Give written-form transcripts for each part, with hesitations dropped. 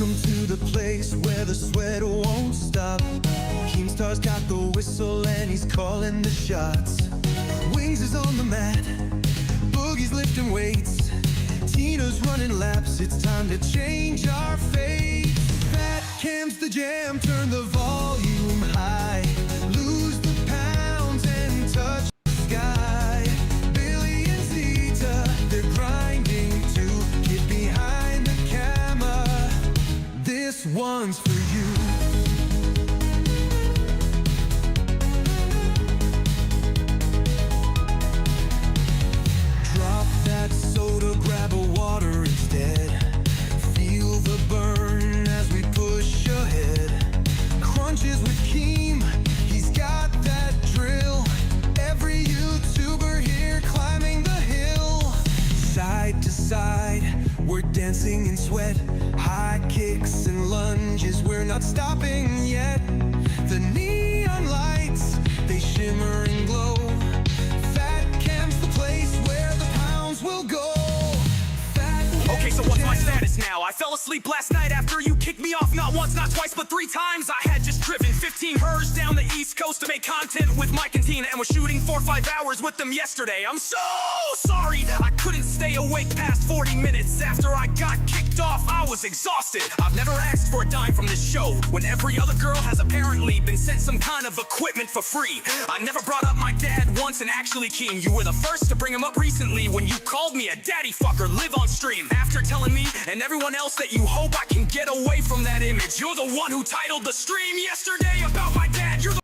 Welcome to the place where the sweat won't stop. KEEMSTAR's got the whistle and he's calling the shots. Wings is on the mat, Boogie's lifting weights, Tina's running laps. It's time to change our fate. Fat Cam's the jam, turn the volume high. Lose the pounds and touch the sky. Billy and Zeta, they're grinding to get behind the camera. This one's for you. Drop that soda, grab a water instead. Feel the burn as we push ahead. Crunches with Keem, he's got that drill. Every YouTuber here climbing the hill. Side to side, we're dancing in sweat. High kicks and lunges, we're not stopping yet. The neon lights, they shimmer and glow. Fat Cam's the place where the pounds will go. Okay, so what's my status now? I fell asleep last night after you kicked me off not once, not twice, but 3 times. I had just driven 15 hers down the East Coast to make content with Mike and Tina, and was shooting 4 or 5 hours with them yesterday. I'm so sorry I couldn't stay awake past 40 minutes. After I got kicked off, I was exhausted. I've never asked for a dime from this show, when every other girl has apparently been sent some kind of equipment for free. I never brought up my dad once, and actually, Keem, you were the first to bring him up recently when you called me a daddy fucker live on stream. After telling me and everyone else that you hope I can get away from that image, you're the one who titled the stream yesterday about my dad. You're the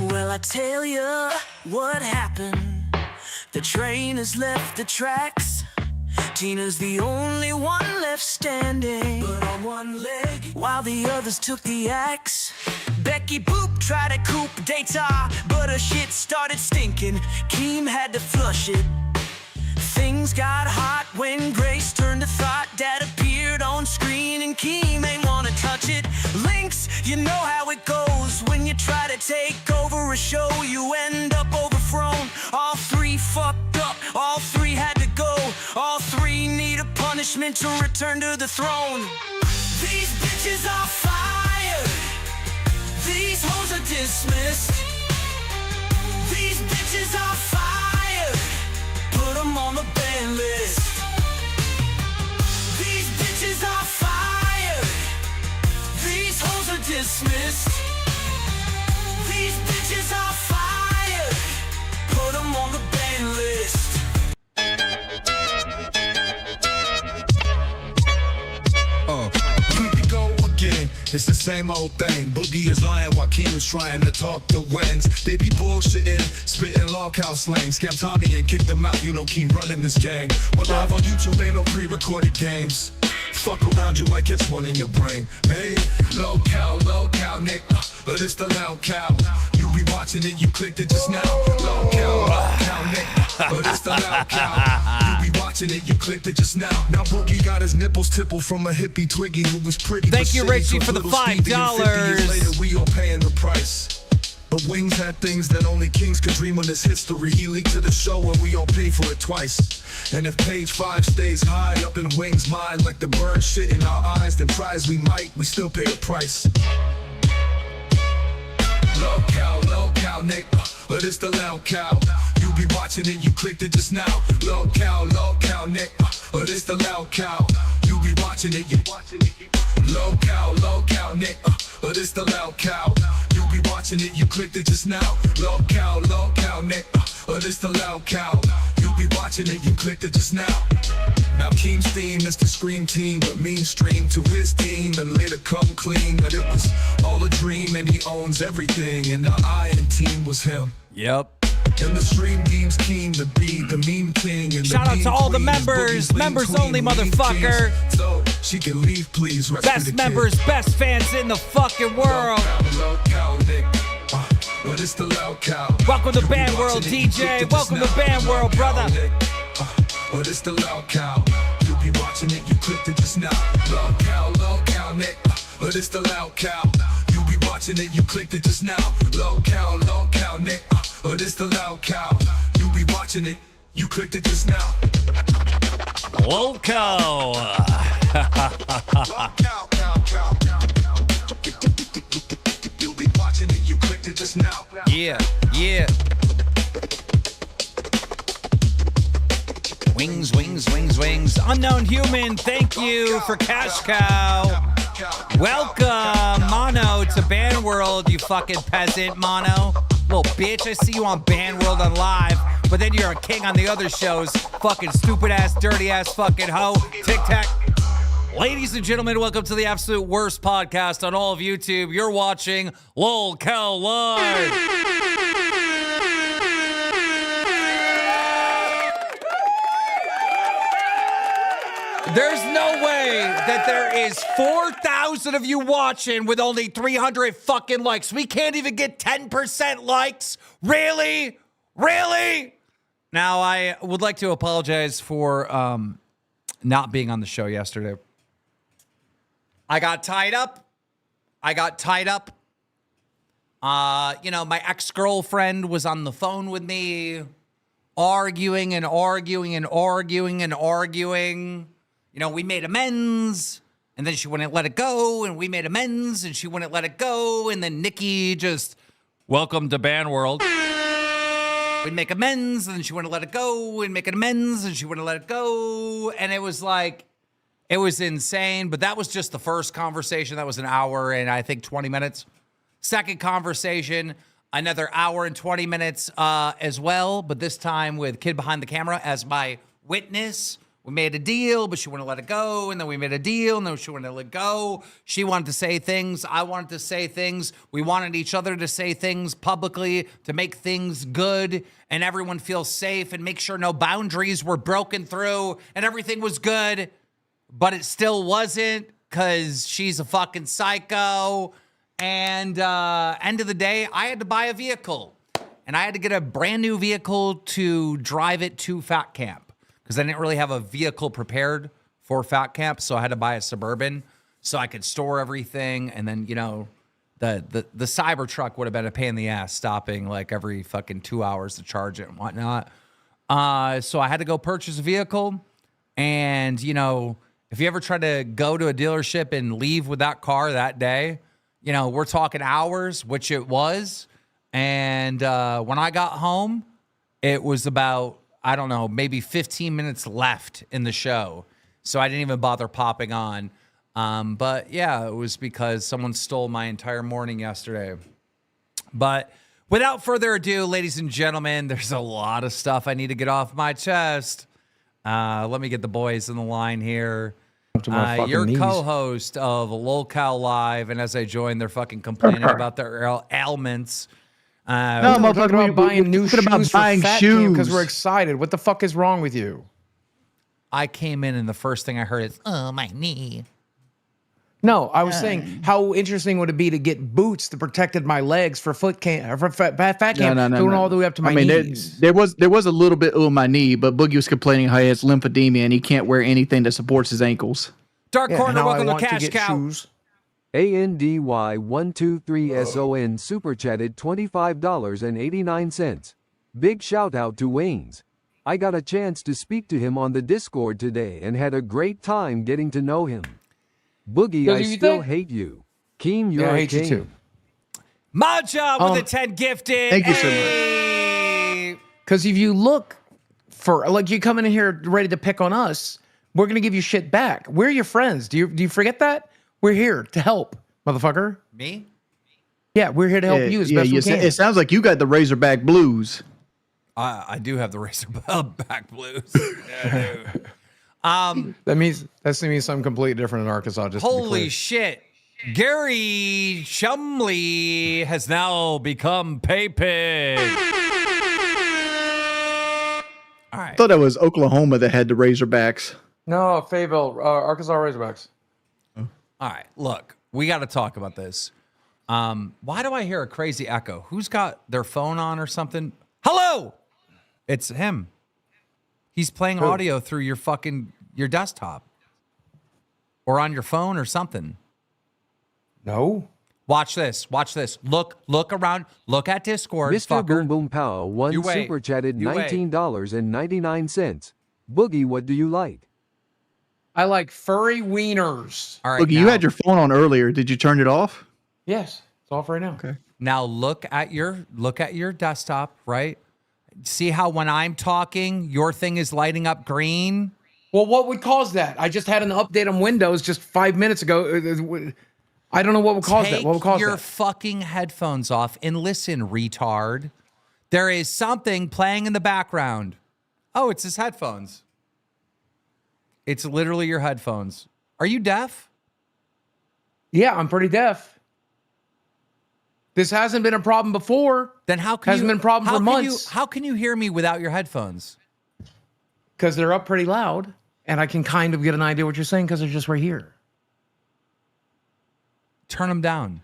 Well, I tell you what happened. The train has left the tracks. Tina's the only one left standing, but on one leg, while the others took the axe. Becky Boop tried to coupe data, but her shit started stinking. Keem had to flush it. Things got hot when Grace turned to thought. Dad appeared on screen and Keem ain't wanna touch it. Links, you know how it goes. When you try to take over a show, you end up overthrown. All 3 fucked up, all 3 had to go. All 3 need a punishment to return to the throne. These bitches are fired. These hoes are dismissed. These bitches are fired. Put them on the ban list. These bitches are fired. These hoes are dismissed. These bitches are fired. Put them on the ban list. Here we go again, it's the same old thing. Boogie is lying while Keem's trying to talk the wins. They be bullshitting, spitting lolcow slang. Scam Tommy and kick them out, you know Keem running this gang. We're live on YouTube, ain't no pre-recorded games. Fuck around you like it's one in your brain. Hey, low-cow, nigga, but it's the loud cow. You be watching it, you clicked it just now. Low-cow, nigga, but it's the loud cow. You be watching it, you clicked it just now. Now Boogie got his nipples tippled from a hippie Twiggy who was pretty. Thank you, Richie, for the $5. Years later, we all paying the price. But Wings had things that only kings could dream of this history. He leaked to the show and we all paid for it twice. And if page 5 stays high up in Wings' mind, like the bird shit in our eyes, then prize we we still pay the price. Low cow, nigga, but it's the loud cow. You be watching it, you clicked it just now. Low cow, nigga, but it's the loud cow. You be watching it, you low cow, nigga, but it's the loud cow. You be watching it, you clicked it just now. Low cow, nigga, but it's the loud cow. You be watching it, you clicked it just now. Now Keem's theme is the Scream Team, but mainstream to his team, and later come clean that it was all a dream and he owns everything, and the Iron Team was him. Yep. And the stream games Keem to be the meme king. And shout out to all the members, members only, motherfucker. So she can leave, please. Best members, best fans in the fucking world. But it's the loud cow. Welcome to Band World, DJ. Welcome to Band World, brother. But it's the loud cow. You be watching it, you clicked it just now. Low cow, nigga. but it's the loud cow. You be watching it, you clicked it just now. Low cow, Nick, but it's the loud cow. You be watching it, you clicked it just now. Loco. You be watching it, you clicked it just now. Yeah. Wings. Unknown human, thank you for Cash Cow. Welcome, Mono, to Band World, you fucking peasant, Mono. Little bitch, I see you on Band World on live, but then you're a king on the other shows. Fucking stupid-ass, dirty-ass fucking hoe. Tic-tac. Ladies and gentlemen, welcome to the absolute worst podcast on all of YouTube. You're watching LolCow Live. There's no way that there is 4,000 of you watching with only 300 fucking likes. We can't even get 10% likes. Really? Now, I would like to apologize for not being on the show yesterday. I got tied up. My ex-girlfriend was on the phone with me, arguing. We made amends, and then she wouldn't let it go, and we made amends, and she wouldn't let it go, and then Nikki just, welcome to Band World. We'd make amends, and then she wouldn't let it go, and make amends, and she wouldn't let it go, and it was like, it was insane, but that was just the first conversation. That was an hour and I think 20 minutes. Second conversation, another hour and 20 minutes as well, but this time with Kid Behind the Camera as my witness. We made a deal, but she wouldn't let it go. And then we made a deal, and then she wouldn't let it go. She wanted to say things. I wanted to say things. We wanted each other to say things publicly to make things good and everyone feel safe and make sure no boundaries were broken through and everything was good. But it still wasn't because she's a fucking psycho. And end of the day, I had to buy a vehicle. And I had to get a brand new vehicle to drive it to Fat Camp. Because I didn't really have a vehicle prepared for Fat Camp, so I had to buy a Suburban so I could store everything. And then, the Cybertruck would have been a pain in the ass, stopping like every fucking 2 hours to charge it and whatnot. So I had to go purchase a vehicle. And, if you ever try to go to a dealership and leave with that car that day, we're talking hours, which it was. And when I got home, it was about, I don't know, maybe 15 minutes left in the show. So I didn't even bother popping on. But yeah, it was because someone stole my entire morning yesterday. But without further ado, ladies and gentlemen, there's a lot of stuff I need to get off my chest. Let me get the boys in the line here. Your co-host of LolCow Live, and as I join, they're fucking complaining about their ailments. No, we're talking about buying new shoes for Fat Camp because we're excited. What the fuck is wrong with you? I came in and the first thing I heard is, oh, my knee. No, I was saying, how interesting would it be to get boots that protected my legs for Fat Camp, going all the way up to my knees? There was a little bit of my knee, but Boogie was complaining how he has lymphedema and he can't wear anything that supports his ankles. Dark Corner, welcome to Cash Cow. Shoes. ANDY123SON super chatted $25.89. Big shout out to Waynes. I got a chance to speak to him on the Discord today and had a great time getting to know him. Boogie, I still hate you. Keem, you're I a hate you king. too. Maja with a 10 gifted. Thank you so much. Because if you look for, like, you come in here ready to pick on us, we're going to give you shit back. We're your friends. Do you forget that? We're here to help, motherfucker. Me? Yeah, we're here to help you as best we can. It sounds like you got the Razorback blues. I do have the Razorback blues. Yeah, I do. That means something completely different in Arkansas. Just Holy shit. Gary Shumley has now become Pay Pig. All right. I thought that was Oklahoma that had the Razorbacks. No, Fayetteville, Arkansas Razorbacks. All right, look, we got to talk about this. Why do I hear a crazy echo? Who's got their phone on or something? Hello! It's him. He's playing audio through your desktop or on your phone or something. No. Watch this. Watch this. Look around. Look at Discord, Mr. fucker. Boom Boom Pow one You wait. super chatted You wait. $19.99. Boogie, what do you like? I like furry wieners. All right. Look, you had your phone on earlier. Did you turn it off? Yes, it's off right now. Okay. Now look at your desktop, right? See how when I'm talking, your thing is lighting up green? Well, what would cause that? I just had an update on Windows just 5 minutes ago. I don't know what would cause that. What would cause Take your that? fucking headphones off and listen, retard. There is something playing in the background. Oh, it's his headphones. It's literally your headphones. Are you deaf? Yeah, I'm pretty deaf. This hasn't been a problem before. Then how can Hasn't you, been a problem how for can months. how can you hear me without your headphones? Because they're up pretty loud, and I can kind of get an idea what you're saying because they're just right here. Turn them down.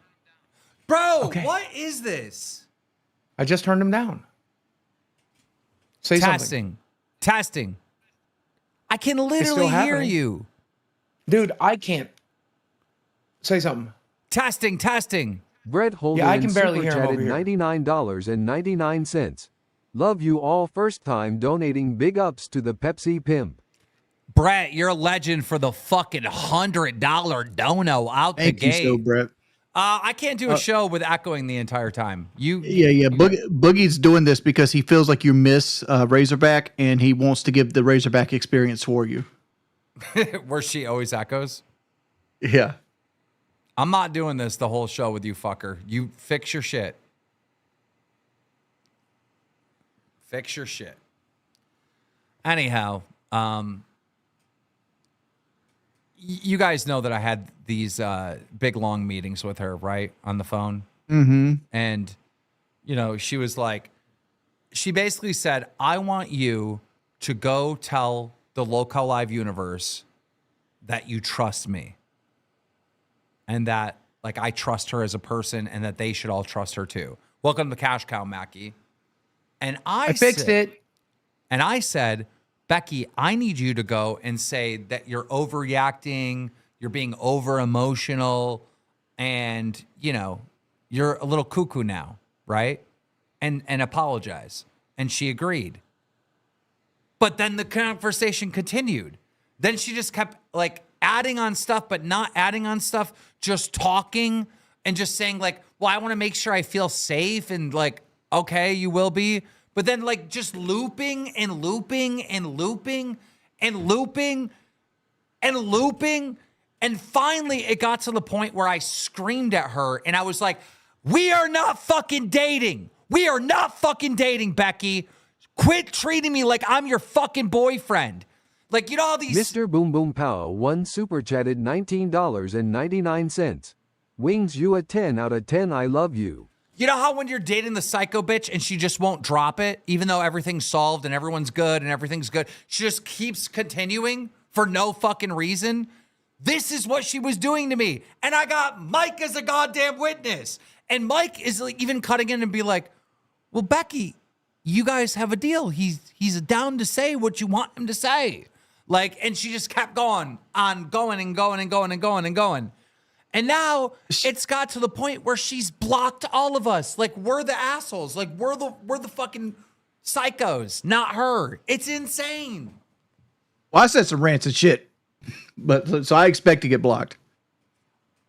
Bro, Okay. what is this? I just turned them down. Say something. Testing. I can still literally hear happening. you. Dude, I can't. Say something. Testing. Brett Holden I can barely super hear him chatted over here. $99.99. Love you all. First time donating. Big ups to the Pepsi pimp. Brett, you're a legend for the fucking $100 dono out Thank the you gate. so, Brett. I can't do a show with echoing the entire time. Yeah. Boogie's doing this because he feels like you miss Razorback, and he wants to give the Razorback experience for you. Where she always echoes. Yeah. I'm not doing this the whole show with you, fucker. You fix your shit. Fix your shit. Anyhow, you guys know that I had these big long meetings with her, right, on the phone. Mm-hmm. And she was like, she basically said, I want you to go tell the LolcowUniverse that you trust me. And that, like, I trust her as a person and that they should all trust her too. Welcome to the Cash Cow, Mackie. And I fixed it. And I said, Becky, I need you to go and say that you're overreacting, you're being over emotional, and, you're a little cuckoo now, right? And apologize. And she agreed. But then the conversation continued. Then she just kept, like, adding on stuff, but not adding on stuff, just talking and just saying, like, well, I want to make sure I feel safe, and, like, okay, you will be. But then, like, just looping and looping and looping and looping and looping. And finally, it got to the point where I screamed at her and I was like, we are not fucking dating. We are not fucking dating, Becky. Quit treating me like I'm your fucking boyfriend. Like, all these... Mr. Boom Boom Pow one super chatted $19.99. Wings you a 10 out of 10. I love you. You know how when you're dating the psycho bitch and she just won't drop it, even though everything's solved and everyone's good and everything's good, she just keeps continuing for no fucking reason? This is what she was doing to me. And I got Mike as a goddamn witness. And Mike is, like, even cutting in and be like, well, Becky, you guys have a deal. He's down to say what you want him to say. Like, and she just kept going and going. And now it's got to the point where she's blocked all of us. Like, we're the assholes. Like, we're the fucking psychos, not her. It's insane. Well, I said some rancid shit, but so I expect to get blocked.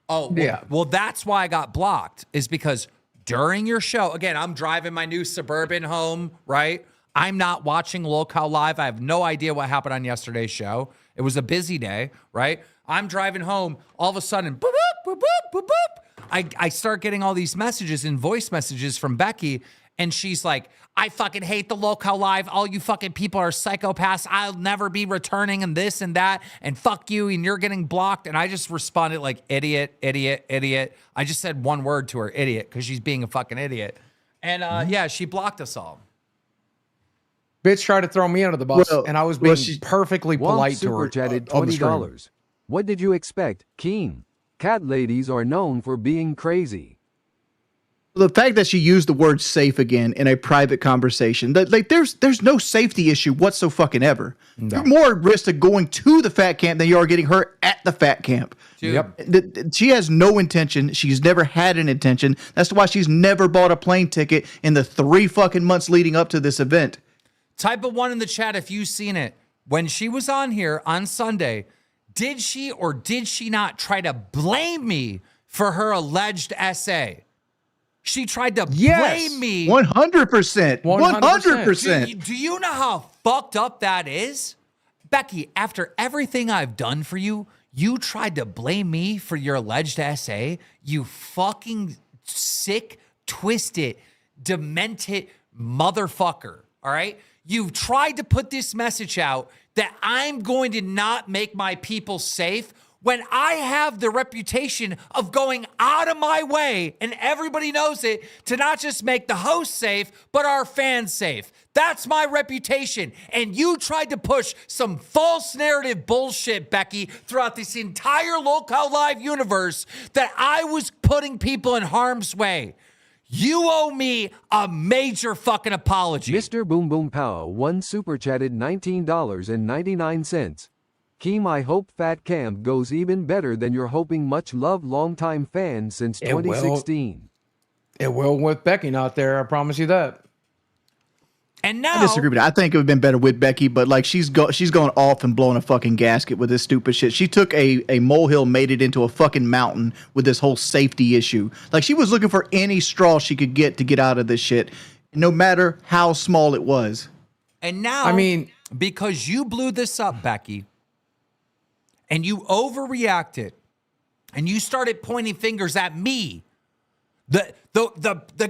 Oh, well, Yeah. Well, that's why I got blocked, is because during your show, again, I'm driving my new Suburban home, right? I'm not watching Lolcow Live. I have no idea what happened on yesterday's show. It was a busy day, right? I'm driving home. All of a sudden, boop, boop, boop, boop, boop, boop. I start getting all these messages and voice messages from Becky, and she's like, I fucking hate the Lolcow Live. All you fucking people are psychopaths. I'll never be returning, and this and that, and fuck you, and you're getting blocked. And I just responded like, idiot, idiot, idiot. I just said one word to her, idiot, because she's being a fucking idiot. And yeah, she blocked us all. Bitch tried to throw me under the bus, and I was being perfectly Womp polite to super her. chatted on the stream. $20. What did you expect, Keem? Cat ladies are known for being crazy. The fact that she used the word safe again in a private conversation, that like there's no safety issue whatsoever. You're more at risk of going to the fat camp than you are getting hurt at the fat camp. Dude. Yep. She has no intention. She's never had an intention. That's why she's never bought a plane ticket in the 3 fucking months leading up to this event. Type of 1 in the chat if you've seen it. When she was on here on Sunday, did she or did she not try to blame me for her alleged essay? She tried to blame me. 100%. 100%. Do you know how fucked up that is? Becky, after everything I've done for you, you tried to blame me for your alleged essay? You fucking sick, twisted, demented motherfucker, all right? You've tried to put this message out that I'm going to not make my people safe when I have the reputation of going out of my way, and everybody knows it, to not just make the host safe, but our fans safe. That's my reputation. And you tried to push some false narrative bullshit, Becky, throughout this entire Local Live universe that I was putting people in harm's way. You owe me a major fucking apology. Mr. Boom Boom Pow one super chatted $19.99. Keem, I hope Fat Camp goes even better than you're hoping. Much love, longtime fan since 2016. It will with Becky not there. I promise you that. And now I disagree with that. I think it would have been better with Becky, but like she's going off and blowing a fucking gasket with this stupid shit. She took a molehill, made it into a fucking mountain with this whole safety issue. Like she was looking for any straw she could get to get out of this shit, no matter how small it was. And now, I mean, because you blew this up, Becky, and you overreacted, and you started pointing fingers at me, the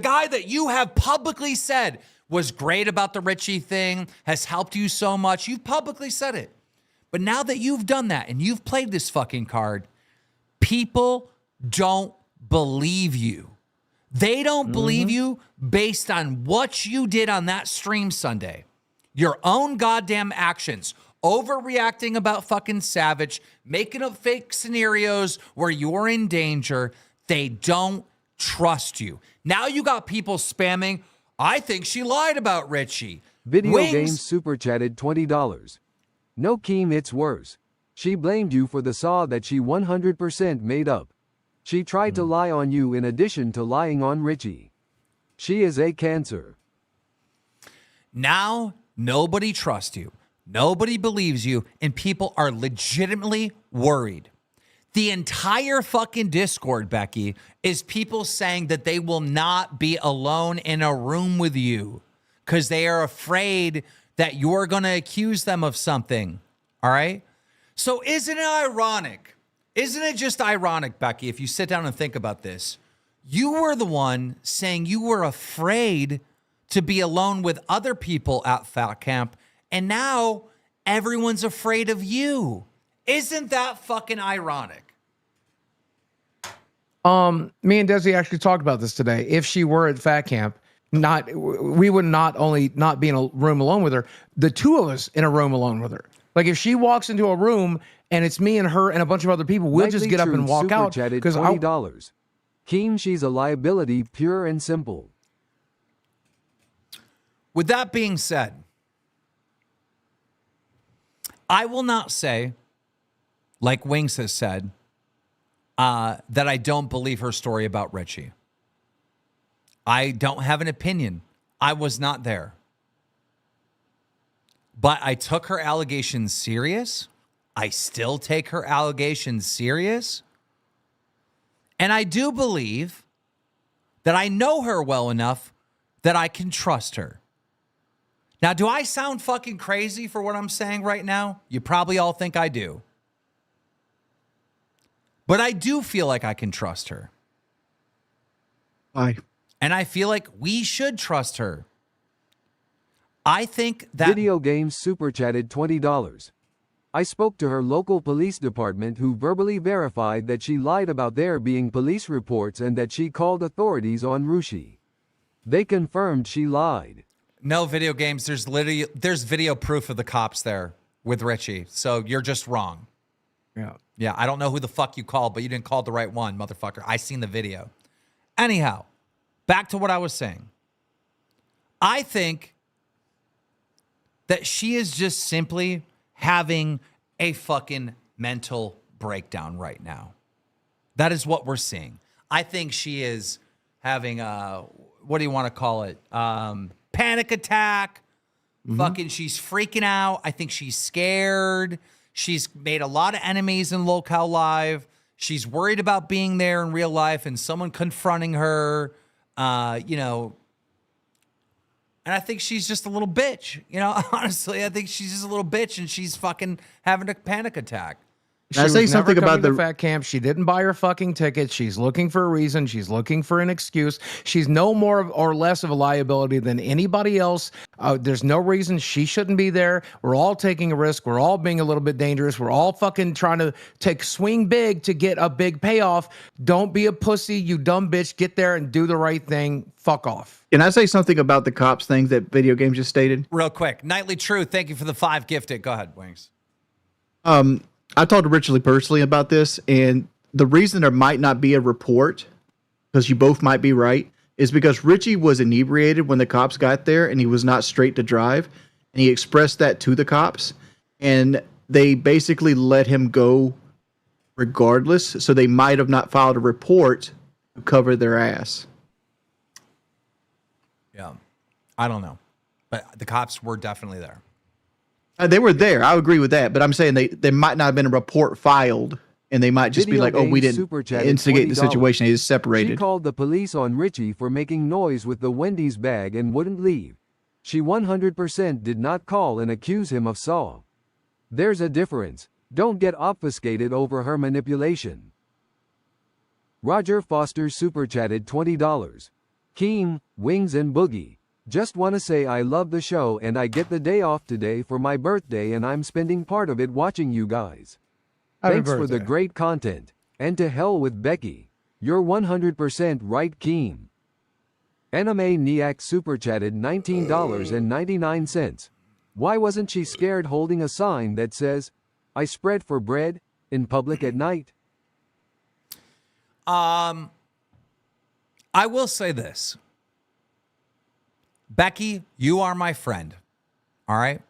guy that you have publicly said was great about the Richie thing, has helped you so much. You've publicly said it. But now that you've done that and you've played this fucking card, people don't believe you. They don't believe you based on what you did on that stream Sunday. Your own goddamn actions. Overreacting about fucking Savage, making up fake scenarios where you're in danger. They don't trust you. Now you got people spamming, I think she lied about Richie. Video Games super chatted $20. No, Keem, it's worse. She blamed you for the saw that she 100% made up. She tried to lie on you in addition to lying on Richie. She is a cancer. Now nobody trusts you. Nobody believes you, and people are legitimately worried. The entire fucking Discord, Becky, is people saying that they will not be alone in a room with you because they are afraid that you're going to accuse them of something. All right? So isn't it ironic? Isn't it just ironic, Becky, if you sit down and think about this? You were the one saying you were afraid to be alone with other people at Fat Camp, and now everyone's afraid of you. Isn't that fucking ironic? Me and Desi actually talked about this today. If she were at Fat Camp, we would not only not be in a room alone with her, the two of us in a room alone with her. Like if she walks into a room and it's me and her and a bunch of other people, we'll just get up and walk out. Because $20. Keem, she's a liability, pure and simple. With that being said, I will not say, like Wings has said, that I don't believe her story about Richie. I don't have an opinion. I was not there. But I took her allegations serious. I still take her allegations serious. And I do believe that I know her well enough that I can trust her. Now, do I sound fucking crazy for what I'm saying right now? You probably all think I do. But I do feel like I can trust her. Why? And I feel like we should trust her. I think that... Video Games super chatted $20. I spoke to her local police department who verbally verified that she lied about there being police reports and that she called authorities on Rushi. They confirmed she lied. No, Video Games, there's video proof of the cops there with Richie. So you're just wrong. Yeah, I don't know who the fuck you called, but you didn't call the right one, motherfucker. I seen the video. Anyhow, back to what I was saying. I think that she is just simply having a fucking mental breakdown right now. That is what we're seeing. I think she is having a, what do you want to call it? Panic attack. Fucking, she's freaking out. I think she's scared. She's made a lot of enemies in Local Live. She's worried about being there in real life and someone confronting her, you know. And I think she's just a little bitch. You know, honestly, I think she's just a little bitch and she's fucking having a panic attack. She I say was something never about coming to the fat camp. She didn't buy her fucking ticket. She's looking for a reason. She's looking for an excuse. She's no more or less of a liability than anybody else. There's no reason she shouldn't be there. We're all taking a risk. We're all being a little bit dangerous. We're all fucking trying to swing big to get a big payoff. Don't be a pussy, you dumb bitch. Get there and do the right thing. Fuck off. Can I say something about the cops thing that Video Games just stated? Real quick. Nightly Truth, thank you for the 5 gifted. Go ahead, Wings. I talked to Richard personally about this, and the reason there might not be a report, because you both might be right, is because Richie was inebriated when the cops got there, and he was not straight to drive, and he expressed that to the cops, and they basically let him go regardless, so they might have not filed a report to cover their ass. Yeah. I don't know. But the cops were definitely there. They were there. I agree with that, but I'm saying there might not have been a report filed, and they might just Video be like, "Oh, we Games didn't Super Chatted instigate the $20. situation; they just She separated." called the police on Richie for making noise with the Wendy's bag and wouldn't leave. She 100% did not call and accuse him of Saw. There's a difference. Don't get obfuscated over her manipulation. Roger Foster Super Chatted $20. Keem, Wings and Boogie. Just want to say I love the show and I get the day off today for my birthday and I'm spending part of it watching you guys. Happy Thanks for the birthday. great content. And to hell with Becky. You're 100% right, Keem. Anime Niak Super Chatted $19.99. Why wasn't she scared holding a sign that says, I spread for bread, in public at night? I will say this. Becky, you are my friend. All right?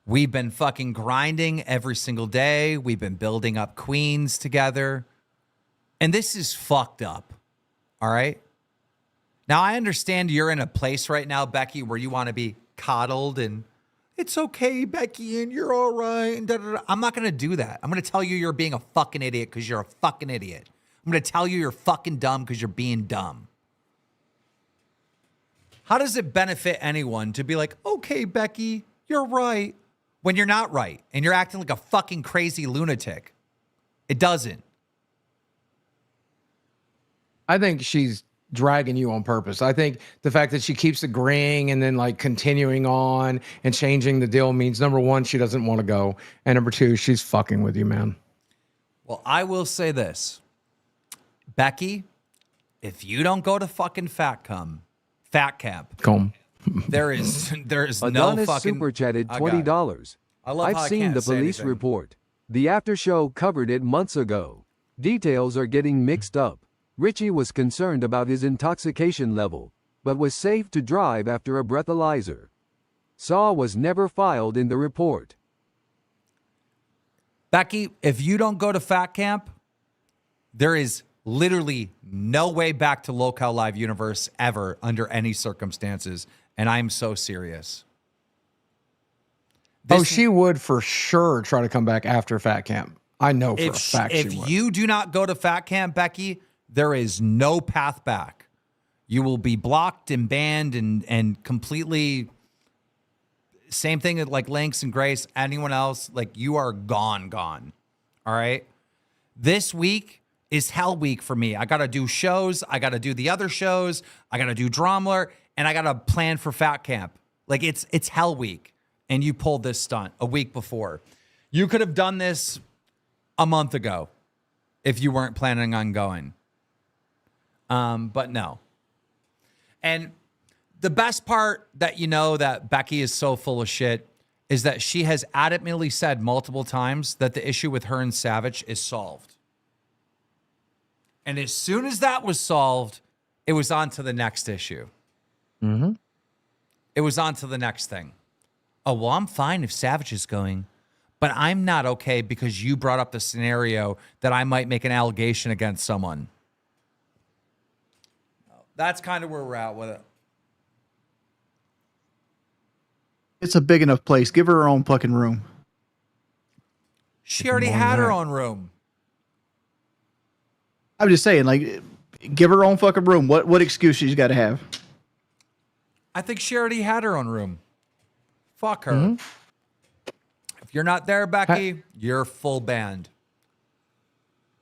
We've been fucking grinding every single day. We've been building up queens together. And this is fucked up. All right? Now, I understand you're in a place right now, Becky, where you want to be coddled and it's okay, Becky, and you're all right. And da, da, da. I'm not going to do that. I'm going to tell you you're being a fucking idiot because you're a fucking idiot. I'm going to tell you you're fucking dumb because you're being dumb. How does it benefit anyone to be like, okay, Becky, you're right, when you're not right and you're acting like a fucking crazy lunatic? It doesn't. I think she's dragging you on purpose. I think the fact that she keeps agreeing and then like continuing on and changing the deal means, number one, she doesn't want to go. And number two, she's fucking with you, man. Well, I will say this. Becky, if you don't go to fucking fat camp, Come. there is no Adonis fucking Super Chatted I got it. $20. I love how I I've seen can't the say police anything. report. The after show covered it months ago. Details are getting mixed up. Richie was concerned about his intoxication level, but was safe to drive after a breathalyzer. Saw was never filed in the report. Becky, if you don't go to fat camp, there is literally no way back to Local Live Universe ever under any circumstances. And I'm so serious. She would for sure try to come back after fat camp. I know for a fact she would. If you do not go to fat camp, Becky, there is no path back. You will be blocked and banned and completely same thing like Lynx and Grace, anyone else, like you are gone. All right. This week is hell week for me. I got to do shows. I got to do the other shows. I got to do Dromler and I got to plan for fat camp. Like it's hell week. And you pulled this stunt a week before. You could have done this a month ago if you weren't planning on going. But no. And the best part that you know that Becky is so full of shit is that she has adamantly said multiple times that the issue with her and Savage is solved. And as soon as that was solved, it was on to the next issue. Mm-hmm. It was on to the next thing. Oh, well, I'm fine if Savage is going, but I'm not okay because you brought up the scenario that I might make an allegation against someone. That's kind of where we're at with it. It's a big enough place. Give her her own fucking room. She already had her own room. I'm just saying, like, give her her own fucking room. What excuse she's got to have? I think she already had her own room. Fuck her. If you're not there, Becky, you're full band.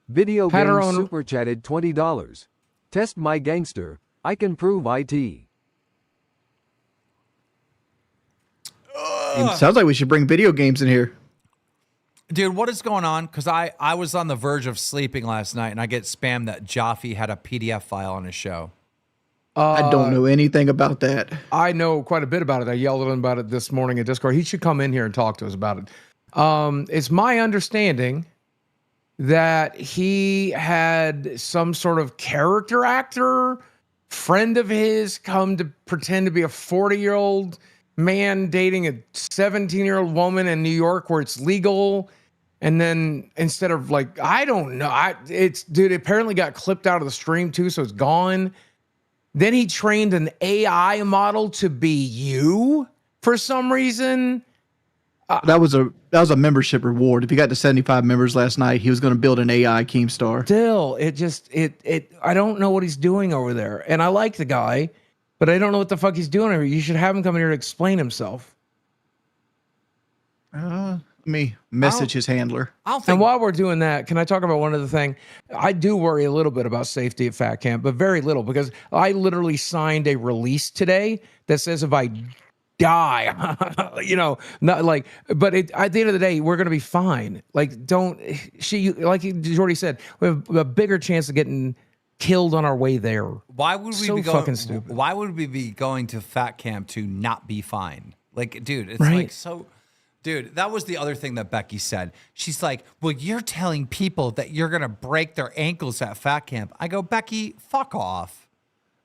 Video Had her Games own- super chatted $20. Test my gangster. I can prove IT. It sounds like we should bring video games in here. Dude, what is going on? Because I was on the verge of sleeping last night, and I get spammed that Jaffe had a PDF file on his show. I don't know anything about that. I know quite a bit about it. I yelled at him about it this morning in Discord. He should come in here and talk to us about it. It's my understanding that he had some sort of character actor friend of his come to pretend to be a 40-year-old man dating a 17-year-old woman in New York where it's legal. And then instead of like, I don't know, dude, it apparently got clipped out of the stream too, so it's gone. Then he trained an AI model to be you for some reason. That was a membership reward. If he got to 75 members last night, he was going to build an AI Keemstar. Still, I don't know what he's doing over there. And I like the guy, but I don't know what the fuck he's doing over here. You should have him come in here to explain himself. Let me message his handler. And while we're doing that, can I talk about one other thing? I do worry a little bit about safety at Fat Camp, but very little, because I literally signed a release today that says if I die, not like, but at the end of the day, we're going to be fine. Like, like Jordy said, we have a bigger chance of getting killed on our way there. Why would we be fucking stupid? Why would we be going to Fat Camp to not be fine? Like, dude, it's Right. like so. Dude, that was the other thing that Becky said. She's like, well, you're telling people that you're going to break their ankles at Fat Camp. I go, Becky, fuck off.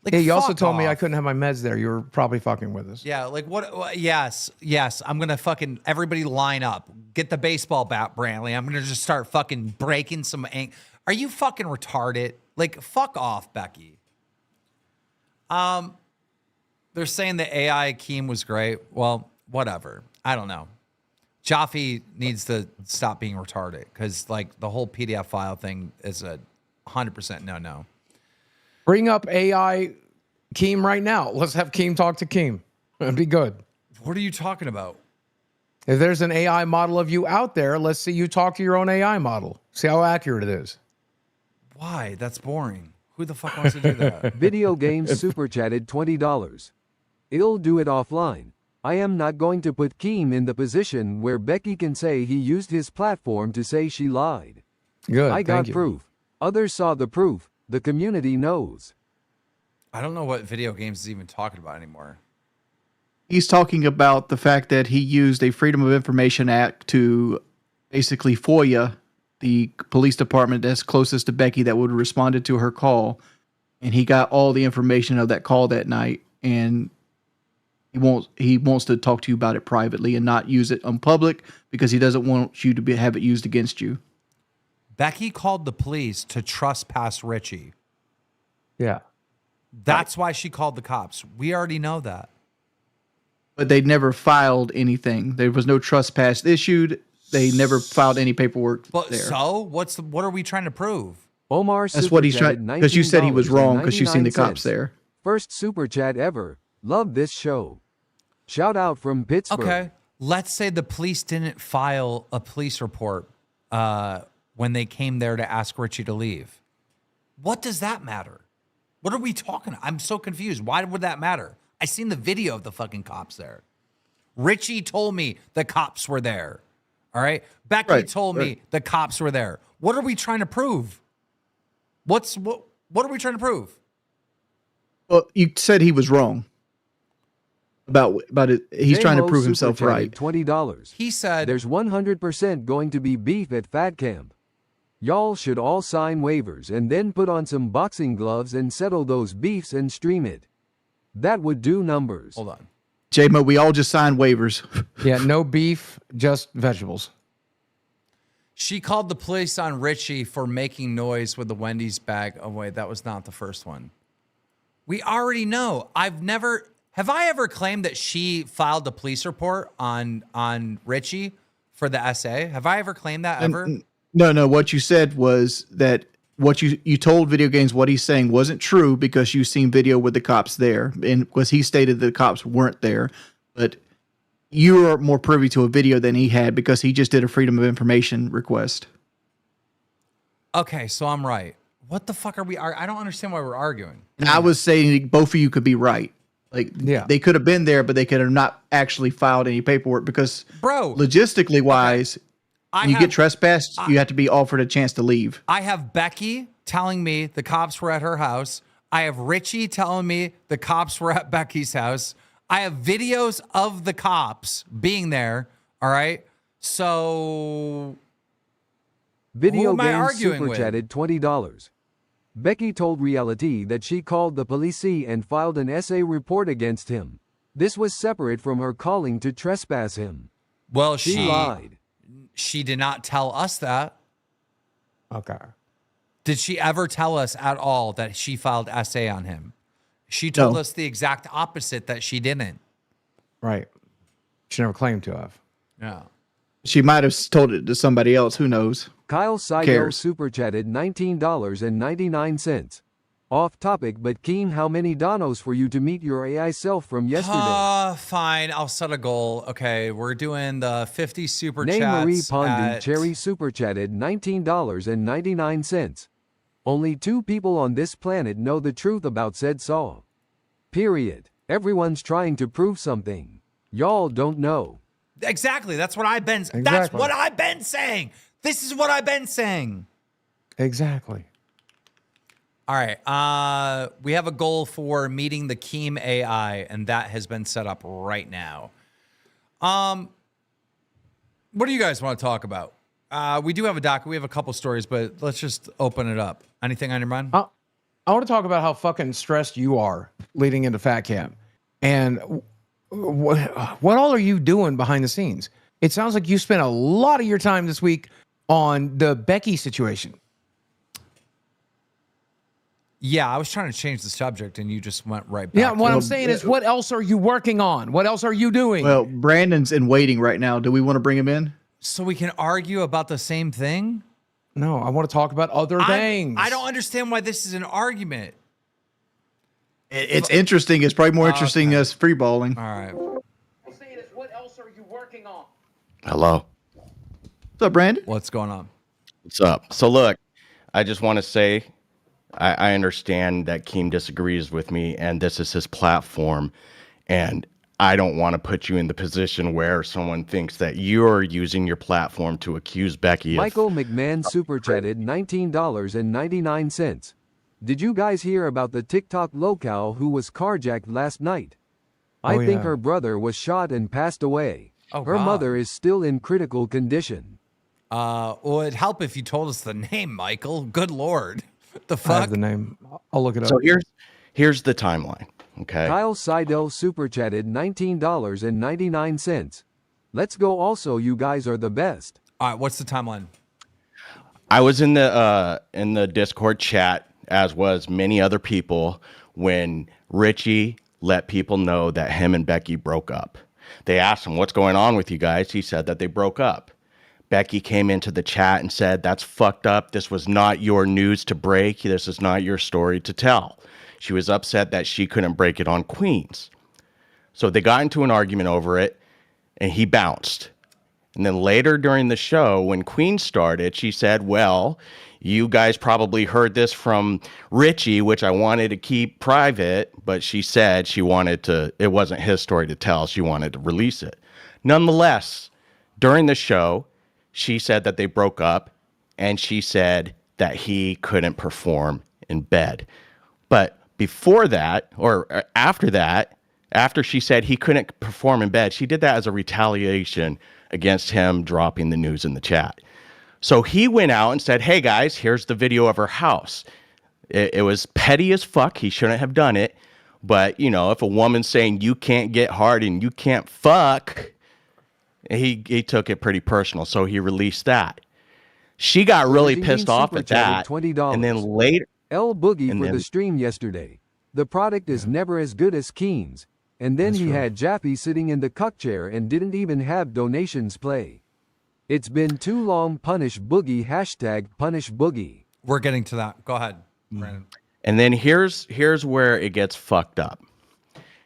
Like, Yeah, you also fuck told me I off. couldn't have my meds there. You were probably fucking with us. Yeah, like what? Yes. I'm going to fucking, everybody line up. Get the baseball bat, Brantley. I'm going to just start fucking breaking some Are you fucking retarded? Like, fuck off, Becky. They're saying the AI Keem was great. Well, whatever. I don't know. Jaffe needs to stop being retarded because, like, the whole PDF file thing is a 100% no. Bring up AI Keem right now. Let's have Keem talk to Keem. It'd be good. What are you talking about? If there's an AI model of you out there, let's see you talk to your own AI model. See how accurate it is. Why? That's boring. Who the fuck wants to do that? Video Games super chatted $20. I'll do it offline. I am not going to put Keem in the position where Becky can say he used his platform to say she lied. Good. I got thank you. proof. Others saw the proof. The community knows. I don't know what video games is even talking about anymore. He's talking about the fact that he used a Freedom of Information Act to basically FOIA the police department that's closest to Becky that would have responded to her call. And he got all the information of that call that night. And he wants to talk to you about it privately and not use it on public because he doesn't want you to have it used against you. Becky called the police to trespass Richie. Yeah. That's why she called the cops. We already know that. But they never filed anything. There was no trespass issued. They never filed any paperwork But there. so what are we trying to prove? Omar That's what he's trying, because you said he was wrong because you seen the cops $19.99. there. First super chat ever. Love this show. Shout out from Pittsburgh. Okay. Let's say the police didn't file a police report when they came there to ask Richie to leave. What does that matter? What are we talking? I'm so confused. Why would that matter? I seen the video of the fucking cops there. Richie told me the cops were there. All right. Becky told me the cops were there. What are we trying to prove? What are we trying to prove? Well, you said he was wrong about it. He's trying to J-Mo prove super himself chatted right. $20. He said There's 100% going to be beef at Fat Camp. Y'all should all sign waivers and then put on some boxing gloves and settle those beefs and stream it. That would do numbers. Hold on. J-Mo, we all just signed waivers. Yeah, no beef, just vegetables. She called the police on Richie for making noise with the Wendy's bag. Oh, wait, that was not the first one. We already know. Have I ever claimed that she filed a police report on Richie for the SA? Have I ever claimed that ever? No. What you said was that what you told Video Games what he's saying wasn't true because you've seen video with the cops there, and because he stated the cops weren't there, but you are more privy to a video than he had because he just did a Freedom of Information request. Okay, so I'm right. What the fuck are we? I don't understand why we're arguing. And I was saying both of you could be right. Like, Yeah. they could have been there, but they could have not actually filed any paperwork because, Bro, logistically wise, when you get trespassed, you have to be offered a chance to leave. I have Becky telling me the cops were at her house. I have Richie telling me the cops were at Becky's house. I have videos of the cops being there. All right. So Video who am I Games arguing super with? chatted $20. Becky told Reality that she called the police and filed an SA report against him. This was separate from her calling to trespass him. well, She she lied. She did not tell us that. Okay. Did she ever tell us at all that she filed SA on him? She told No. us the exact opposite, that she didn't. Right. She never claimed to have. Yeah. She might have told it to somebody else. Who knows? Kyle Seidel Cares. super chatted $19.99. Off topic, but Keem, how many donos for you to meet your AI self from yesterday? Fine. I'll set a goal. Okay, we're doing the 50 super Name chats. Marie Pondy at- Cherry super chatted $19.99. Only 2 people on this planet know the truth about said saw. Period. Everyone's trying to prove something. Y'all don't know. Exactly. That's what I've been. That's Exactly. what I've been saying. This is what I've been saying. Exactly. All right. We have a goal for meeting the Keem AI, and that has been set up right now. What do you guys want to talk about? We do have a doc. We have a couple stories, but let's just open it up. Anything on your mind? I want to talk about how fucking stressed you are leading into Fat Camp. And what all are you doing behind the scenes? It sounds like you spent a lot of your time this week on the Becky situation. Yeah, I was trying to change the subject, and you just went right back. Yeah, what to I'm it. saying is, what else are you working on? What else are you doing? Well, Brandon's in waiting right now. Do we want to bring him in? So we can argue about the same thing? No, I want to talk about other things. I don't understand why this is an argument. It's interesting. It's probably more interesting as free balling. All right. I'm saying is, what else are you working on? Hello. What's up, Brandon? What's going on? What's up? So look, I just want to say I understand that Keem disagrees with me and this is his platform. And I don't want to put you in the position where someone thinks that you're using your platform to accuse Becky Michael of... McMahon super chatted $19.99. Did you guys hear about the TikTok local who was carjacked last night? I think yeah. her brother was shot and passed away. Oh, Her God. mother is still in critical condition. Well, it'd help if you told us the name, Michael. Good Lord. The I fuck? have the name. I'll look it up. So here's the timeline, okay? Kyle Seidel super chatted $19.99. Let's go also, you guys are the best. All right, what's the timeline? I was in the Discord chat, as was many other people, when Richie let people know that him and Becky broke up. They asked him, what's going on with you guys? He said that they broke up. Becky came into the chat and said, that's fucked up. This was not your news to break. This is not your story to tell. She was upset that she couldn't break it on Queens. So they got into an argument over it, and he bounced. And then later during the show, when Queen started, she said, well, you guys probably heard this from Richie, which I wanted to keep private, but she said she wanted to, it wasn't his story to tell. She wanted to release it. Nonetheless, during the show, she said that they broke up, and she said that he couldn't perform in bed. But before that, or after that, after she said he couldn't perform in bed, she did that as a retaliation against him dropping the news in the chat. So he went out and said, hey guys, here's the video of her house. It was petty as fuck. He shouldn't have done it. But, you know, if a woman's saying you can't get hard and you can't fuck, he took it pretty personal. So he released that. She got really pissed off at that. $20. And then later, L Boogie and for then- the stream yesterday. The product is never as good as Keems. And then he had Jappy sitting in the cuck chair and didn't even have donations play. It's been too long. Punish Boogie. Hashtag punish Boogie. We're getting to that. Go ahead, Brandon. and then here's where it gets fucked up.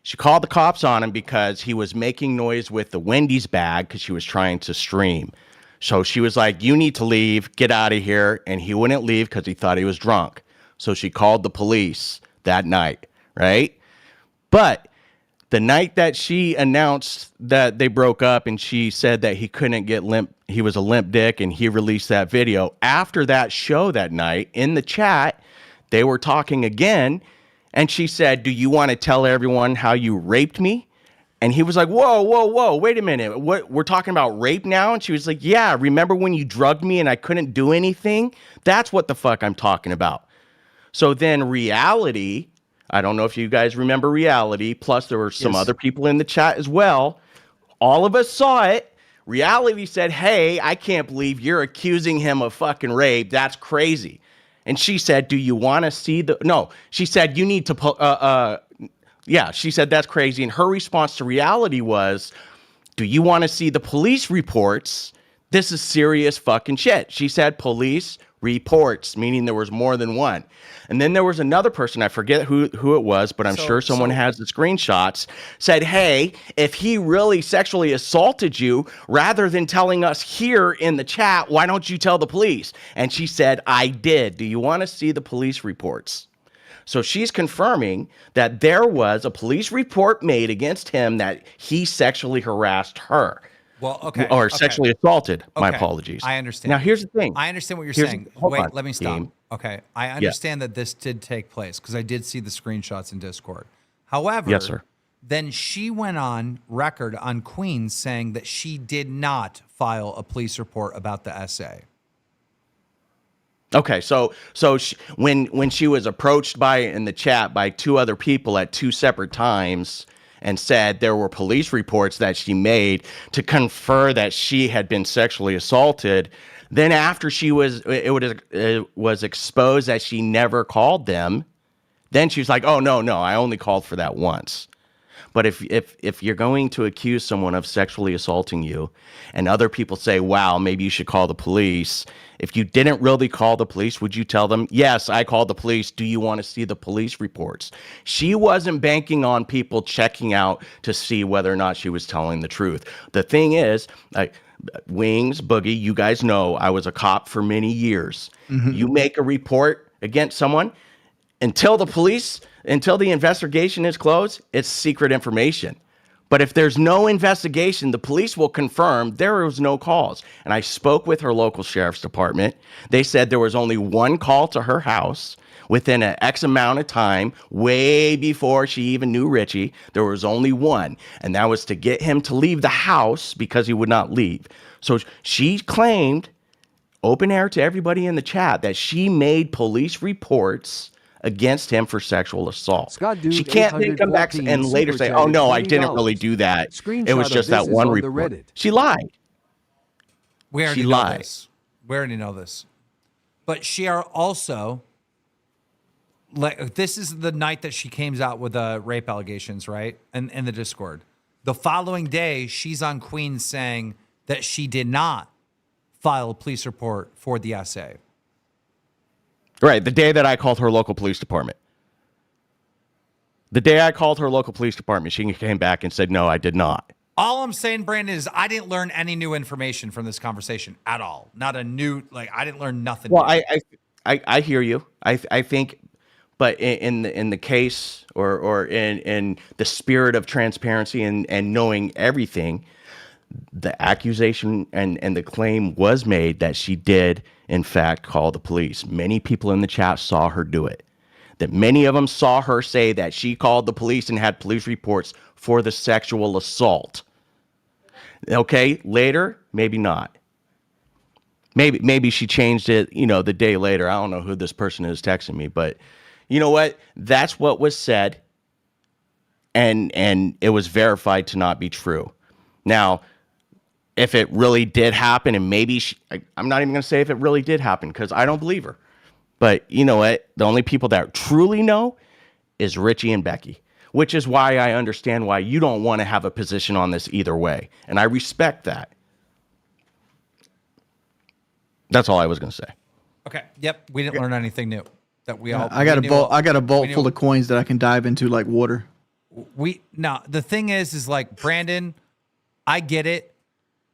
She called the cops on him because he was making noise with the Wendy's bag because she was trying to stream. So she was like, you need to leave, get out of here. And he wouldn't leave because he thought he was drunk. So she called the police that night, right? But the night that she announced that they broke up and she said that he couldn't get limp, he was a limp dick, and he released that video. After that show that night, in the chat, they were talking again, and she said, do you want to tell everyone how you raped me? And he was like, whoa, wait a minute. What, we're talking about rape now? And she was like, yeah, remember when you drugged me and I couldn't do anything? That's what the fuck I'm talking about. So then Reality, I don't know if you guys remember Reality, plus there were some other people in the chat as well. All of us saw it. Reality said, hey, I can't believe you're accusing him of fucking rape. That's crazy. And she said, do you want to see the... No, she said, you need to... yeah, she said, that's crazy. And her response to Reality was, do you want to see the police reports? This is serious fucking shit. She said police reports, meaning there was more than one. And then there was another person, I forget who it was, but I'm sure someone has the screenshots, said, hey, if he really sexually assaulted you, rather than telling us here in the chat, why don't you tell the police? And she said, I did. Do you want to see the police reports? So she's confirming that there was a police report made against him that he sexually harassed her. Well, okay. Or sexually assaulted. My Okay. apologies. I understand. Now, here's the thing. I understand what you're Here's- saying. hold Wait, on, let me stop. Keem. Okay. I understand that this did take place because I did see the screenshots in Discord. However, Yes, sir. then she went on record on Queen saying that she did not file a police report about the essay. Okay, so when she was approached in the chat by two other people at two separate times and said there were police reports that she made to confer that she had been sexually assaulted, then after it was exposed that she never called them, then she was like, oh no, I only called for that once. But if you're going to accuse someone of sexually assaulting you and other people say, wow, maybe you should call the police. If you didn't really call the police, would you tell them, yes, I called the police. Do you want to see the police reports? She wasn't banking on people checking out to see whether or not she was telling the truth. The thing is, like, Wings, Boogie, you guys know I was a cop for many years. Mm-hmm. You make a report against someone, until the investigation is closed, it's secret information. But if there's no investigation, the police will confirm there was no calls. And I spoke with her local sheriff's department. They said there was only one call to her house within an X amount of time, way before she even knew Richie. There was only one, and that was to get him to leave the house because he would not leave. So she claimed, open air to everybody in the chat, that she made police reports against him for sexual assault. Scott Dude She can't then come back and later say, oh no, I didn't really do that. Screenshot It was of just this that is one on the report. Reddit. She lied. We already She know lied. this. We already know this. But she are also, like, this is the night that she came out with the rape allegations, right? And in the Discord. The following day, she's on Queen saying that she did not file a police report for the essay. Right, the day that I called her local police department. The day I called her local police department, she came back and said, no, I did not. All I'm saying, Brandon, is I didn't learn any new information from this conversation at all. Not a new, like, I didn't learn nothing. Well, new. I hear you. I think, but in the case or in the spirit of transparency and knowing everything, the accusation and the claim was made that she did, in fact, call the police. Many people in the chat saw her do it. That many of them saw her say that she called the police and had police reports for the sexual assault. Okay, later, maybe not. Maybe she changed it, you know, the day later. I don't know who this person is texting me, but you know what? That's what was said, and it was verified to not be true. Now, if it really did happen, and maybe I'm not even going to say if it really did happen because I don't believe her. But you know what? The only people that truly know is Richie and Becky, which is why I understand why you don't want to have a position on this either way, and I respect that. That's all I was going to say. Okay. Yep. We didn't learn anything new. That we all. I got a vault we full of coins that I can dive into like water. Now the thing is like Brandon, I get it,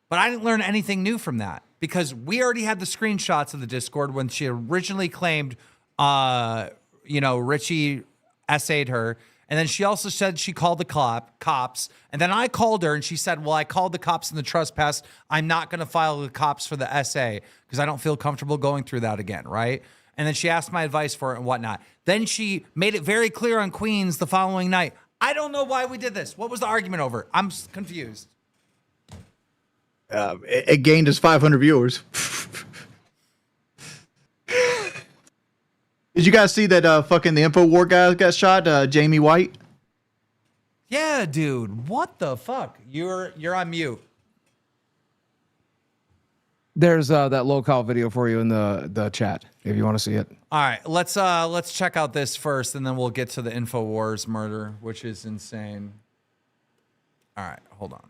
but I didn't learn anything new from that because we already had the screenshots of the Discord when she originally claimed, Richie essayed her. And then she also said she called the cops. And then I called her and she said, well, I called the cops in the trespass. I'm not going to file the cops for the essay because I don't feel comfortable going through that again, right? And then she asked my advice for it and whatnot. Then she made it very clear on Queens the following night. I don't know why we did this. What was the argument over? I'm confused. It gained us 500 viewers. Did you guys see that fucking the InfoWar guy got shot, Jamie White? Yeah, dude. What the fuck? You're on mute. There's that local video for you in the chat if you want to see it. All right, let's check out this first, and then we'll get to the InfoWars murder, which is insane. All right, hold on.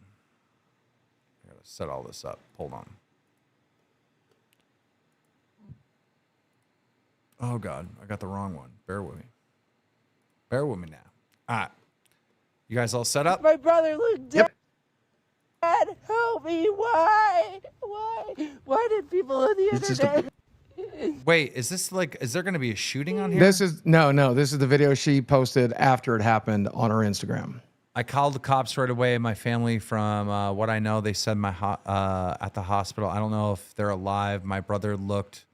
I gotta set all this up. Hold on. Oh God, I got the wrong one. Bear with me. Bear with me now. All right, you guys all set up? My brother looked dead. Dad, help me! Why? Why did people on the internet? Wait, is this like? Is there going to be a shooting on here? This is no. This is the video she posted after it happened on her Instagram. I called the cops right away. My family, from what I know, they said at the hospital. I don't know if they're alive. My brother looked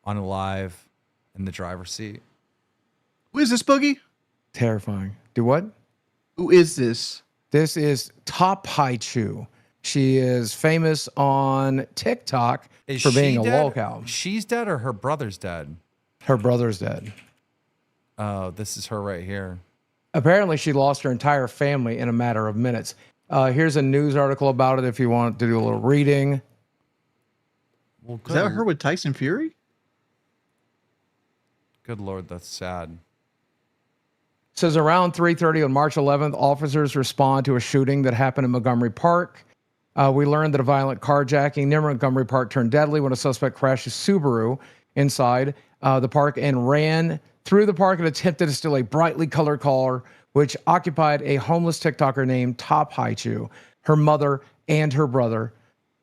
unalive in the driver's seat. Who is this, Boogie? Terrifying. Do what? Who is this? This is Top Haichu. She is famous on TikTok for being a lolcow. She's dead or her brother's dead? Her brother's dead. Oh, this is her right here. Apparently, she lost her entire family in a matter of minutes. Here's a news article about it if you want to do a little reading. Well, Is that her with Tyson Fury? Good Lord, that's sad. Says around 3:30 on March 11th, officers respond to a shooting that happened in Montgomery Park. We learned that a violent carjacking near Montgomery Park turned deadly when a suspect crashed a Subaru inside the park and ran through the park and attempted to steal a brightly colored car, which occupied a homeless TikToker named Top Haichu, her mother, and her brother.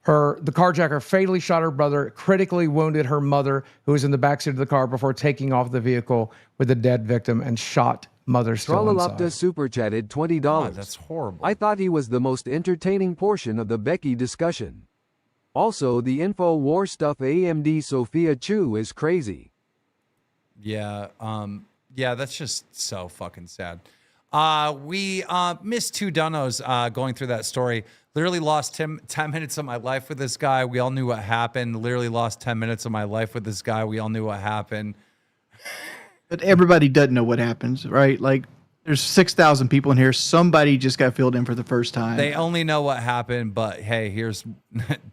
The carjacker fatally shot her brother, critically wounded her mother, who was in the backseat of the car, before taking off the vehicle with the dead victim and shot mother still inside. Trollolopta super chatted $20. God, that's horrible. I thought he was the most entertaining portion of the Becky discussion. Also, the InfoWar stuff AMD Sophia Chu is crazy. Yeah, that's just so fucking sad. We missed two donos going through that story. Literally lost 10 minutes of my life with this guy. We all knew what happened. Literally lost 10 minutes of my life with this guy. We all knew what happened. But everybody doesn't know what happens, right? Like, there's 6,000 people in here. Somebody just got filled in for the first time. They only know what happened, but hey, here's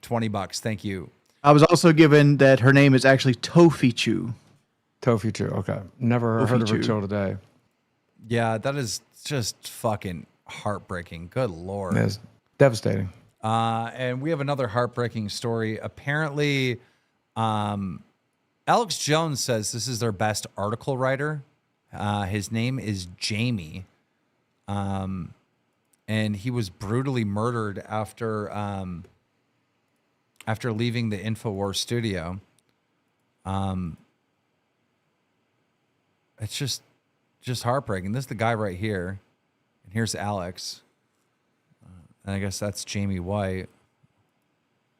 $20. Thank you. I was also given that her name is actually Tofichu. Tofichu, okay. Never heard of her till today. Yeah, that is just fucking heartbreaking. Good Lord. It's devastating. And we have another heartbreaking story. Apparently, Alex Jones says this is their best article writer. His name is Jamie. And he was brutally murdered after leaving the InfoWars studio. It's just heartbreaking. This is the guy right here. And here's Alex. And I guess that's Jamie White.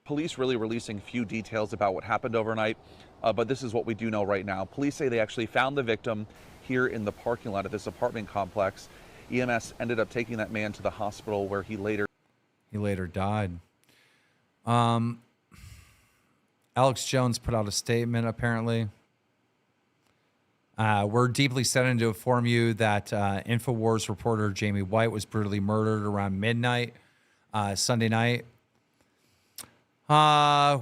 Police really releasing few details about what happened overnight, but this is what we do know right now. Police say they actually found the victim here in the parking lot of this apartment complex. EMS ended up taking that man to the hospital where he later died. Alex Jones put out a statement, apparently. We're deeply saddened to inform you that InfoWars reporter Jamie White was brutally murdered around midnight Sunday night.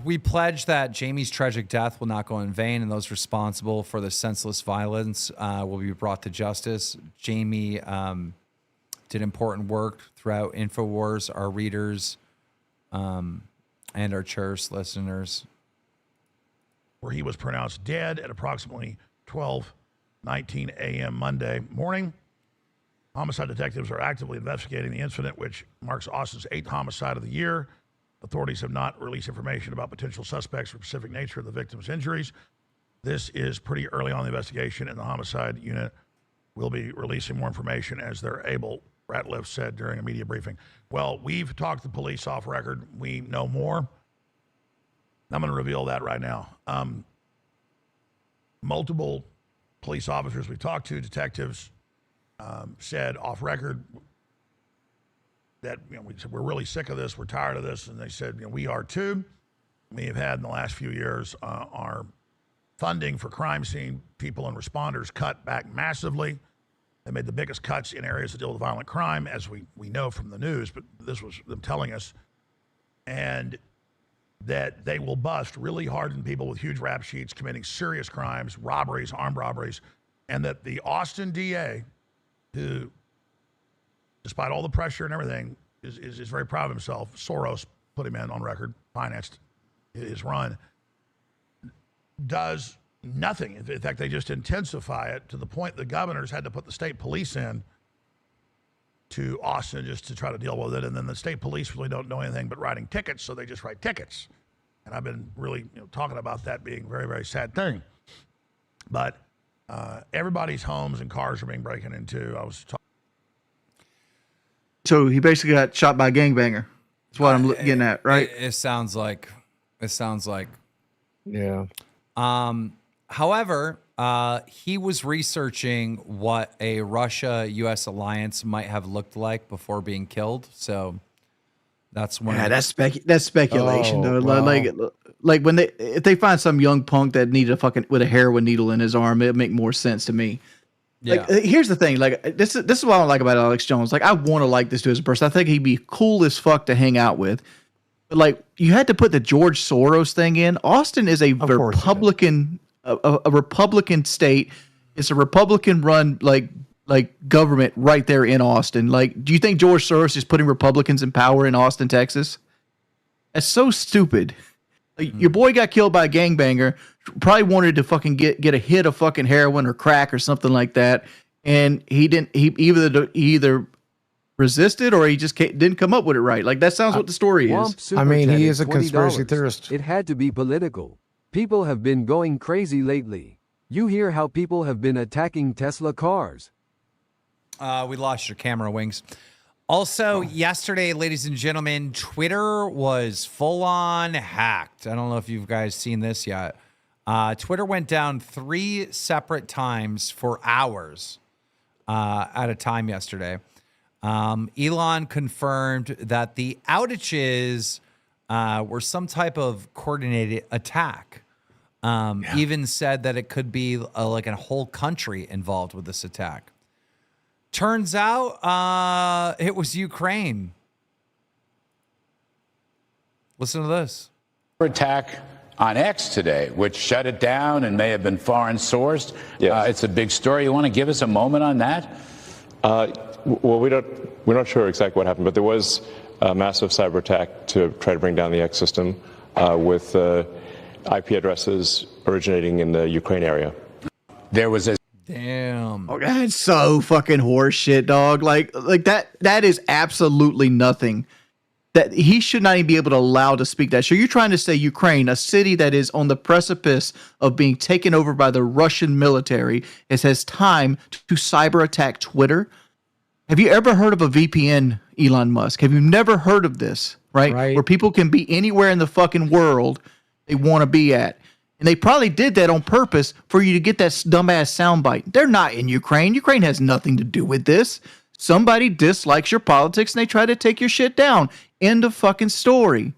We pledge that Jamie's tragic death will not go in vain, and those responsible for the senseless violence will be brought to justice. Jamie did important work throughout InfoWars, our readers, and our cherished listeners. Where he was pronounced dead at approximately 12:19 a.m. Monday morning. Homicide detectives are actively investigating the incident, which marks Austin's 8th homicide of the year. Authorities have not released information about potential suspects or specific nature of the victim's injuries. This is pretty early on in the investigation, and the homicide unit will be releasing more information as they're able, Ratliff said during a media briefing. Well, we've talked to the police off record. We know more. I'm going to reveal that right now. Multiple police officers we've talked to, detectives, said off record that we said, we're really sick of this, we're tired of this, and they said we are too. We have had in the last few years our funding for crime scene people and responders cut back massively. They made the biggest cuts in areas that deal with violent crime, as we know from the news, but this was them telling us, and that they will bust really hardened people with huge rap sheets committing serious crimes, robberies, armed robberies, and that the Austin DA, who, despite all the pressure and everything, is very proud of himself. Soros put him in on record, financed his run, does nothing. In fact, they just intensify it to the point the governors had to put the state police in to Austin just to try to deal with it. And then the state police really don't know anything but writing tickets, so they just write tickets. And I've been really talking about that being a very, very sad thing. But everybody's homes and cars are being broken into. I was talking. So he basically got shot by a gangbanger. That's what I'm getting at, right? It sounds like. Yeah. However, he was researching what a Russia-U.S. alliance might have looked like before being killed. So that's one. Yeah, that's speculation, though. Well. Like when if they find some young punk that needed with a heroin needle in his arm, it'd make more sense to me. Like, here's the thing. Like, this is what I don't like about Alex Jones. Like, I want to like this dude as a person. I think he'd be cool as fuck to hang out with. But like, you had to put the George Soros thing in. Austin is a Republican, a Republican state. It's a Republican-run like government right there in Austin. Like, do you think George Soros is putting Republicans in power in Austin, Texas? That's so stupid. Like, your boy got killed by a gangbanger. Probably wanted to fucking get a hit of fucking heroin or crack or something like that, and he didn't. He either resisted or he just didn't come up with it right. Like, that sounds what the story is. I mean, he is a conspiracy theorist. It had to be political. People have been going crazy lately. You hear how people have been attacking Tesla cars. We lost your camera, Wings. Also, yesterday, ladies and gentlemen, Twitter was full-on hacked. I don't know if you guys seen this yet. Twitter went down 3 separate times for hours at a time yesterday. Elon confirmed that the outages were some type of coordinated attack. Even said that it could be like a whole country involved with this attack. Turns out it was Ukraine. Listen to this. Attack on X today, which shut it down and may have been foreign sourced. Yes. It's a big story. You want to give us a moment on that? Well, we're not sure exactly what happened, but there was a massive cyber attack to try to bring down the X system with IP addresses originating in the Ukraine area. There was a Damn. Oh, that's so fucking horseshit, dog. Like that is absolutely nothing. That he should not even be able to allow to speak that. So you're trying to say Ukraine, a city that is on the precipice of being taken over by the Russian military, has time to cyber attack Twitter? Have you ever heard of a VPN, Elon Musk? Have you never heard of this, right? Where people can be anywhere in the fucking world they want to be at. And they probably did that on purpose for you to get that dumbass soundbite. They're not in Ukraine. Ukraine has nothing to do with this. Somebody dislikes your politics and they try to take your shit down. End of fucking story.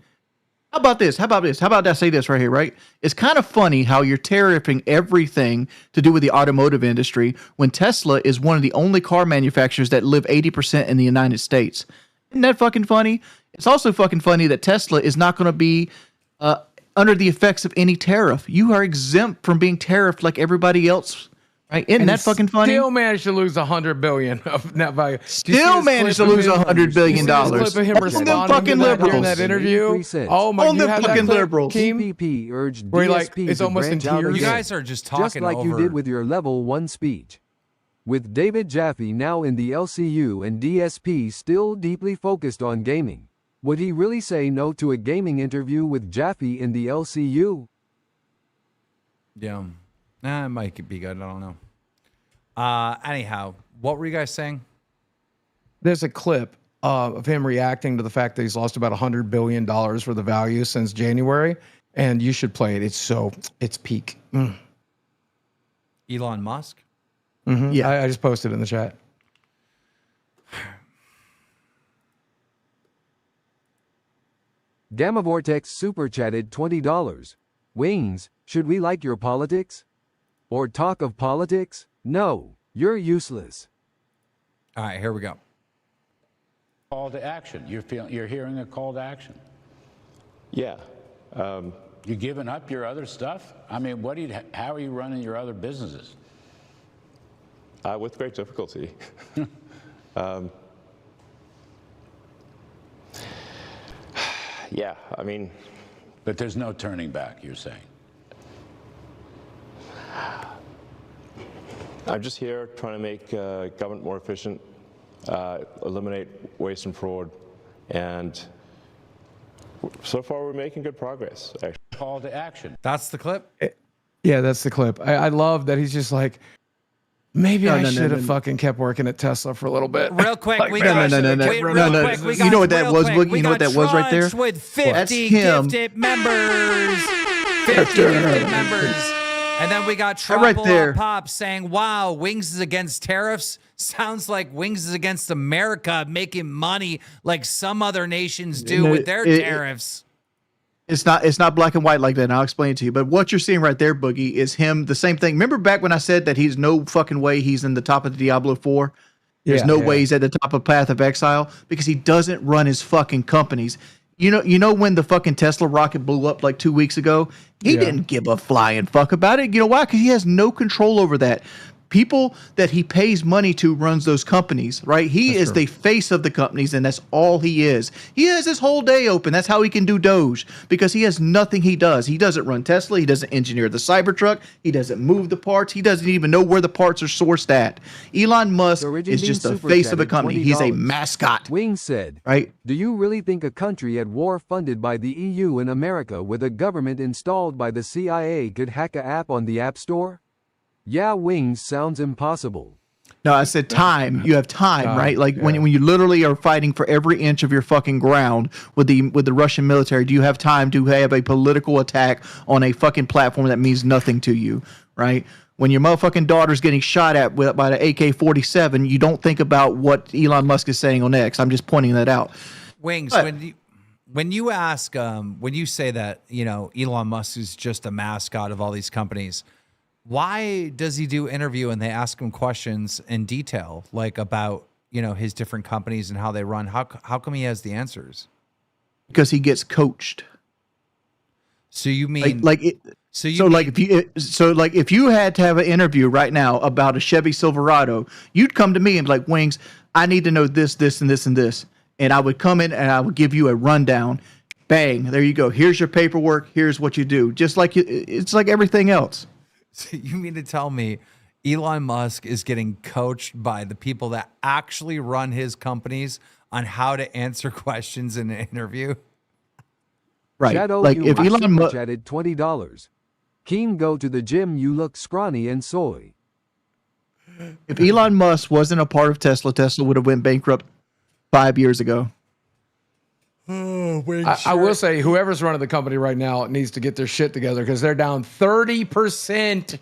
How about this? How about I say this right here, right? It's kind of funny how you're tariffing everything to do with the automotive industry when Tesla is one of the only car manufacturers that live 80% in the United States. Isn't that fucking funny? It's also fucking funny that Tesla is not going to be under the effects of any tariff. You are exempt from being tariffed like everybody else. Right? Isn't that fucking funny? Still managed to lose $100 billion of net value. Still managed to lose $100 billion. Clip of him responding to that during that interview. Oh my! On the fucking liberals. CPP urged Where he, like, DSP it's to almost in branch out tears. You again, guys are just talking just like over. you did with your level 1 speech. With David Jaffe now in the LCU and DSP still deeply focused on gaming, would he really say no to a gaming interview with Jaffe in the LCU? Yeah. It might be good. I don't know. Anyhow, what were you guys saying? There's a clip of him reacting to the fact that he's lost about $100 billion worth of value since January, and you should play it. It's peak. Elon Musk? Mm-hmm. Yeah. I just posted it in the chat. Gamma Vortex super chatted $20. Wings, should we like your politics? Or talk of politics? No, you're useless. All right, here we go. Call to action. You're hearing a call to action. Yeah. You giving up your other stuff? I mean, how are you running your other businesses? With great difficulty. Yeah, I mean. But there's no turning back, you're saying. I'm just here trying to make government more efficient, eliminate waste and fraud, and so far we're making good progress, actually. Call to action. That's the clip? Yeah, that's the clip. I love that he's just like, maybe I should have fucking kept working at Tesla for a little bit. Real quick, we no. got You know what that was, Boogie? You know what that was right there? With 50 That's him. gifted members. 50 gifted members. And then we got Right Trouble there. Pop saying, wow, Wings is against tariffs. Sounds like Wings is against America making money like some other nations do with their tariffs. It's not black and white like that, and I'll explain it to you. But what you're seeing right there, Boogie, is him, the same thing. Remember back when I said that he's no fucking way he's in the top of the Diablo 4? There's no way he's at the top of Path of Exile because he doesn't run his fucking companies. You know when the fucking Tesla rocket blew up like 2 weeks ago? He didn't give a flying fuck about it. You know why? Because he has no control over that. People that he pays money to runs those companies, right? He is the face of the companies, and that's all he is. He has his whole day open. That's how he can do Doge, because he has nothing he does. He doesn't run Tesla. He doesn't engineer the Cybertruck. He doesn't move the parts. He doesn't even know where the parts are sourced at. Elon Musk is just the face of a company. He's a mascot. Wing said, right? Do you really think a country at war funded by the EU and America with a government installed by the CIA could hack an app on the App Store? Yeah, Wings sounds impossible. No, I said time. You have time, right? Like when you literally are fighting for every inch of your fucking ground with the Russian military, do you have time to have a political attack on a fucking platform that means nothing to you, right? When your motherfucking daughter's getting shot at by the AK-47, you don't think about what Elon Musk is saying on X. I'm just pointing that out. Wings, when you ask, when you say that, Elon Musk is just a mascot of all these companies, why does he do interview and they ask him questions in detail, like about, his different companies and how they run? How come he has the answers? Because he gets coached. So you mean if you had to have an interview right now about a Chevy Silverado, you'd come to me and be like, Wings, I need to know this, this, and this, and this. And I would come in and I would give you a rundown. Bang, there you go. Here's your paperwork. Here's what you do. Just like it's like everything else. So you mean to tell me Elon Musk is getting coached by the people that actually run his companies on how to answer questions in an interview? Right. Shadow like if Elon Musk chatted $20. Keem, go to the gym. You look scrawny and soy. If Elon Musk wasn't a part of Tesla, Tesla would have went bankrupt 5 years ago. I will say, whoever's running the company right now needs to get their shit together because they're down 30%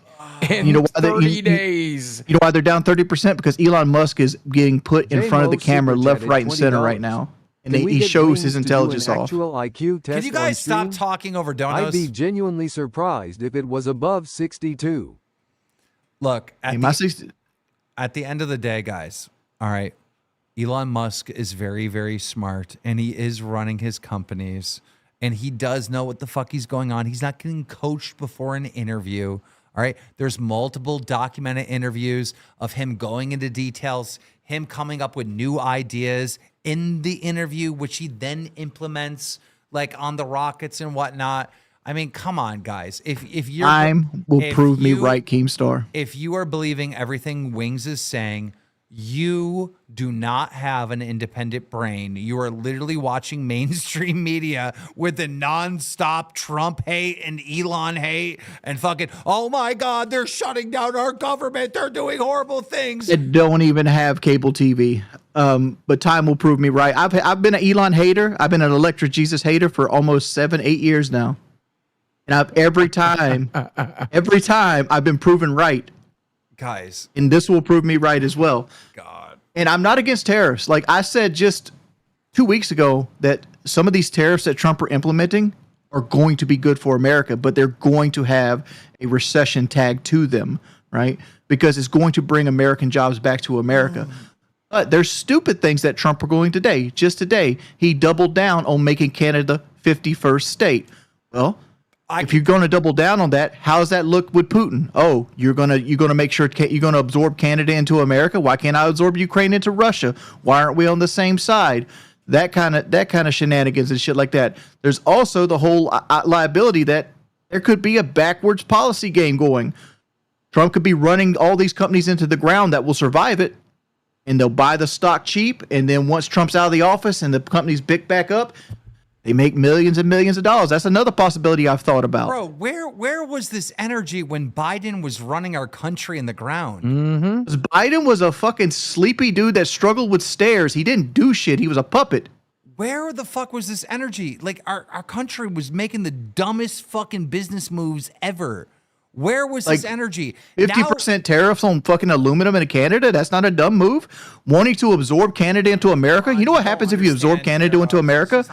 in 30 days. You know why they're down 30%? Because Elon Musk is getting put in front of the camera left, right, and center right now. and Can we he get shows Wings his to do intelligence an off. actual IQ test Can you guys on stop stream? talking over I'd donos? be genuinely surprised if it was above 62. Look, Hey, my 60 at the end of the day, guys, all right, Elon Musk is very, very smart, and he is running his companies, and he does know what the fuck he's going on. He's not getting coached before an interview. All right. There's multiple documented interviews of him going into details, him coming up with new ideas in the interview, which he then implements like on the rockets and whatnot. I mean, come on, guys. If you're time will if prove me you- right, Keemstar. If you are believing everything Wings is saying, you do not have an independent brain. You are literally watching mainstream media with the nonstop Trump hate and Elon hate and fucking, oh my God, they're shutting down our government. They're doing horrible things. That don't even have cable TV. But time will prove me right. I've been an Elon hater. I've been an Electric Jesus hater for almost 7-8 years now. And every time I've been proven right. Guys. And this will prove me right as well. God. And I'm not against tariffs. Like I said just 2 weeks ago that some of these tariffs that Trump are implementing are going to be good for America, but they're going to have a recession tag to them, right? Because it's going to bring American jobs back to America. But there's stupid things that Trump are going today. Just today, he doubled down on making Canada 51st state. Well, if you're going to double down on that, how does that look with Putin? Oh, you're gonna make sure you're gonna absorb Canada into America. Why can't I absorb Ukraine into Russia? Why aren't we on the same side? That kind of shenanigans and shit like that. There's also the whole liability that there could be a backwards policy game going. Trump could be running all these companies into the ground that will survive it, and they'll buy the stock cheap. And then once Trump's out of the office and the companies pick back up, they make millions and millions of dollars. That's another possibility I've thought about. Bro, where was this energy when Biden was running our country in the ground? Biden was a fucking sleepy dude that struggled with stairs. He didn't do shit. He was a puppet. Where the fuck was this energy? Like our country was making the dumbest fucking business moves ever. Where was this energy? 50% tariffs on fucking aluminum in Canada? That's not a dumb move. Wanting to absorb Canada into America? You know what happens if you absorb Canada into America?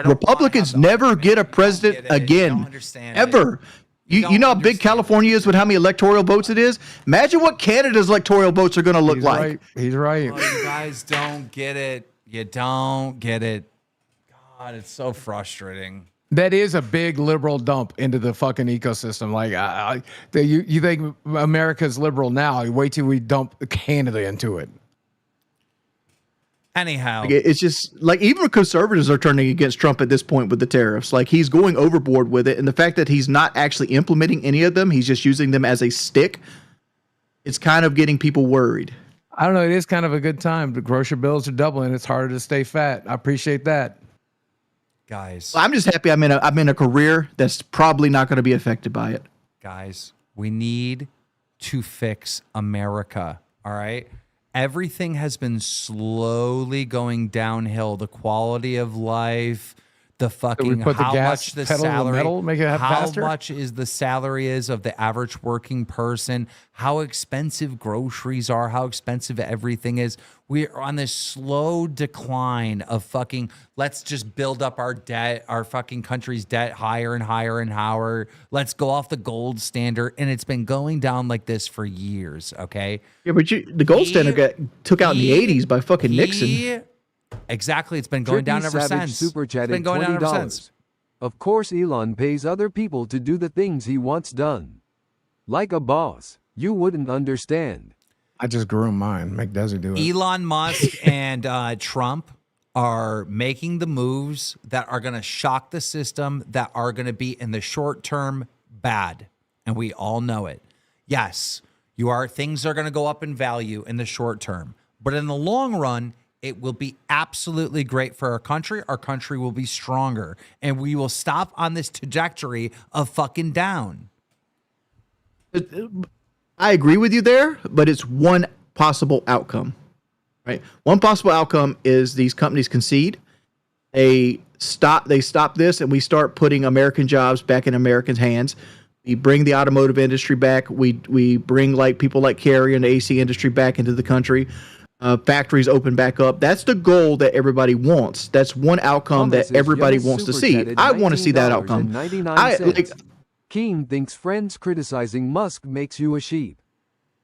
Republicans never get a president again. Ever. You know how big California is with how many electoral votes it is? Imagine what Canada's electoral votes are going to look like. Right. He's right. Oh, you guys don't get it. You don't get it. God, it's so frustrating. That is a big liberal dump into the fucking ecosystem. Like, you think America's liberal now? Wait till we dump Canada into it. Anyhow, Like, it's just like even conservatives are turning against Trump at this point with the tariffs. Like he's going overboard with it, and the fact that he's not actually implementing any of them, he's just using them as a stick. It's kind of getting people worried. I don't know. It is kind of a good time. The grocery bills are doubling. It's harder to stay fat. I appreciate that. Guys, I'm just happy I'm in a career that's probably not going to be affected by it. Guys, we need to fix America. All right. Everything has been slowly going downhill. The quality of life, the fucking put the how gas much the pedal to the salary, metal, make it how faster? much is the salary is of the average working person, how expensive groceries are, how expensive everything is. We're on this slow decline of fucking, let's just build up our debt, our fucking country's debt higher and higher and higher. Let's go off the gold standard. And it's been going down like this for years, okay? Yeah, but the gold standard got took out in the 80s by fucking Nixon. Exactly. It's been going down ever Savage since. Super It's chatted been going down ever $20. since. Of course, Elon pays other people to do the things he wants done. Like a boss, you wouldn't understand. I just groom mine. Make Desi do it. Elon Musk and Trump are making the moves that are going to shock the system, that are going to be in the short term bad. And we all know it. Yes, things are going to go up in value in the short term, but in the long run, it will be absolutely great for our country. Our country will be stronger, and we will stop on this trajectory of fucking down. I agree with you there, but it's one possible outcome, right? One possible outcome is these companies concede. They stop this, and we start putting American jobs back in Americans' hands. We bring the automotive industry back. We bring like people like Kerry and the AC industry back into the country. factories open back up. That's the goal that everybody wants. That's one outcome Thomas that everybody is wants to super see. chatted I want to see that outcome. $19.99. Keem thinks friends criticizing Musk makes you a sheep.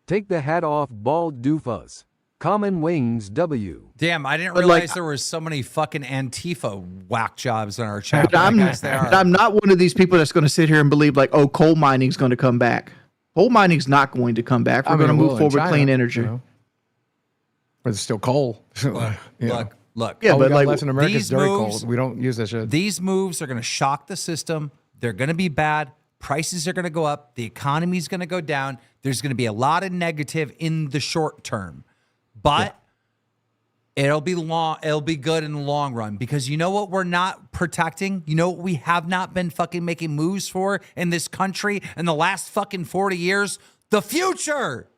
Take the hat off, bald doofus. Common Wings W. Damn, I didn't But, realize like, there was so many fucking Antifa whack jobs in our chat. But I guess they are. I'm not one of these people that's going to sit here and believe like, oh, coal mining's going to come back. Coal mining's not going to come back. We're going to move forward with clean energy. You know? But it's still coal. Look. Yeah, all we but got like left in America is these dirty moves- coal. We don't use that shit. These moves are going to shock the system. They're going to be bad. Prices are going to go up. The economy is going to go down. There's going to be a lot of negative in the short term, but it'll be long. It'll be good in the long run because you know what we're not protecting. You know what we have not been fucking making moves for in this country in the last fucking 40 years? The future.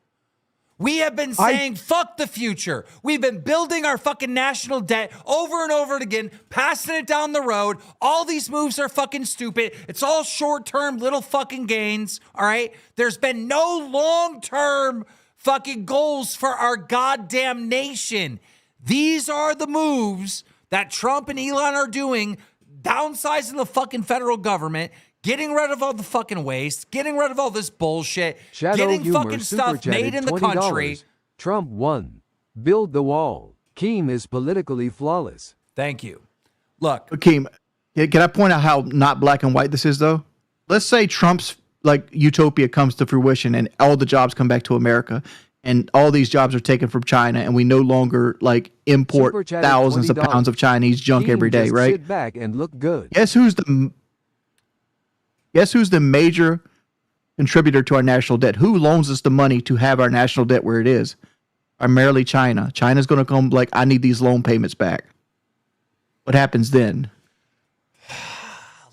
We have been saying, fuck the future. We've been building our fucking national debt over and over again, passing it down the road. All these moves are fucking stupid. It's all short-term little fucking gains, all right? There's been no long-term fucking goals for our goddamn nation. These are the moves that Trump and Elon are doing, downsizing the fucking federal government, getting rid of all the fucking waste, getting rid of all this bullshit, Shadow getting Humor fucking super stuff made chatted in the $20. country. Trump won. Build the wall. Keem is politically flawless. Thank you. Look, Keem, can I point out how not black and white this is though? Let's say Trump's like utopia comes to fruition and all the jobs come back to America and all these jobs are taken from China and we no longer like import Super chatted thousands of $20. pounds of Chinese junk Keem every day, just right? Sit back and look good. Guess who's the major contributor to our national debt? Who loans us the money to have our national debt where it is? Primarily China. China's going to come like, I need these loan payments back. What happens then?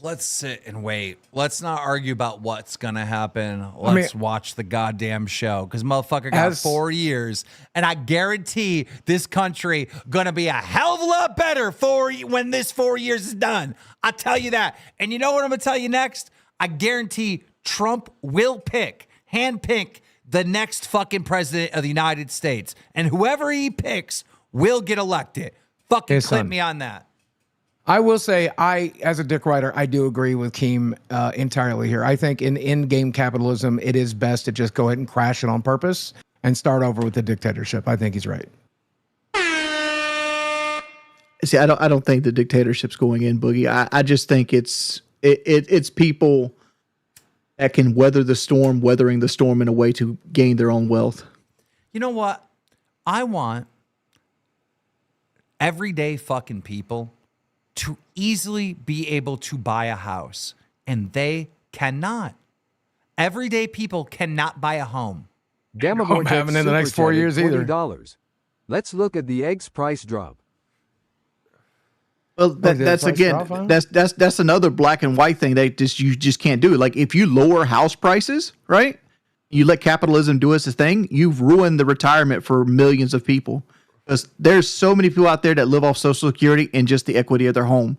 let's sit and wait. Let's not argue about what's going to happen. Let's watch the goddamn show because motherfucker got 4 years. And I guarantee this country going to be a hell of a lot better when this 4 years is done. I tell you that. And you know what I'm going to tell you next? I guarantee Trump will handpick the next fucking president of the United States. And whoever he picks will get elected. Fucking clip me on that. I will say, as a dick writer, I do agree with Keem entirely here. I think in in-game capitalism, it is best to just go ahead and crash it on purpose and start over with the dictatorship. I think he's right. See, I don't think the dictatorship's going in, Boogie. I just think it's people that can weathering the storm in a way to gain their own wealth. You know what? I want everyday fucking people to easily be able to buy a house, and they cannot. Everyday people cannot buy a home. Gamma I'm having in the next 4 years either. $40. Let's look at the eggs price drop. Well, that's again, that's another black and white thing that you just can't do. Like if you lower house prices, right? You let capitalism do its thing. You've ruined the retirement for millions of people. Because there's so many people out there that live off Social Security and just the equity of their home.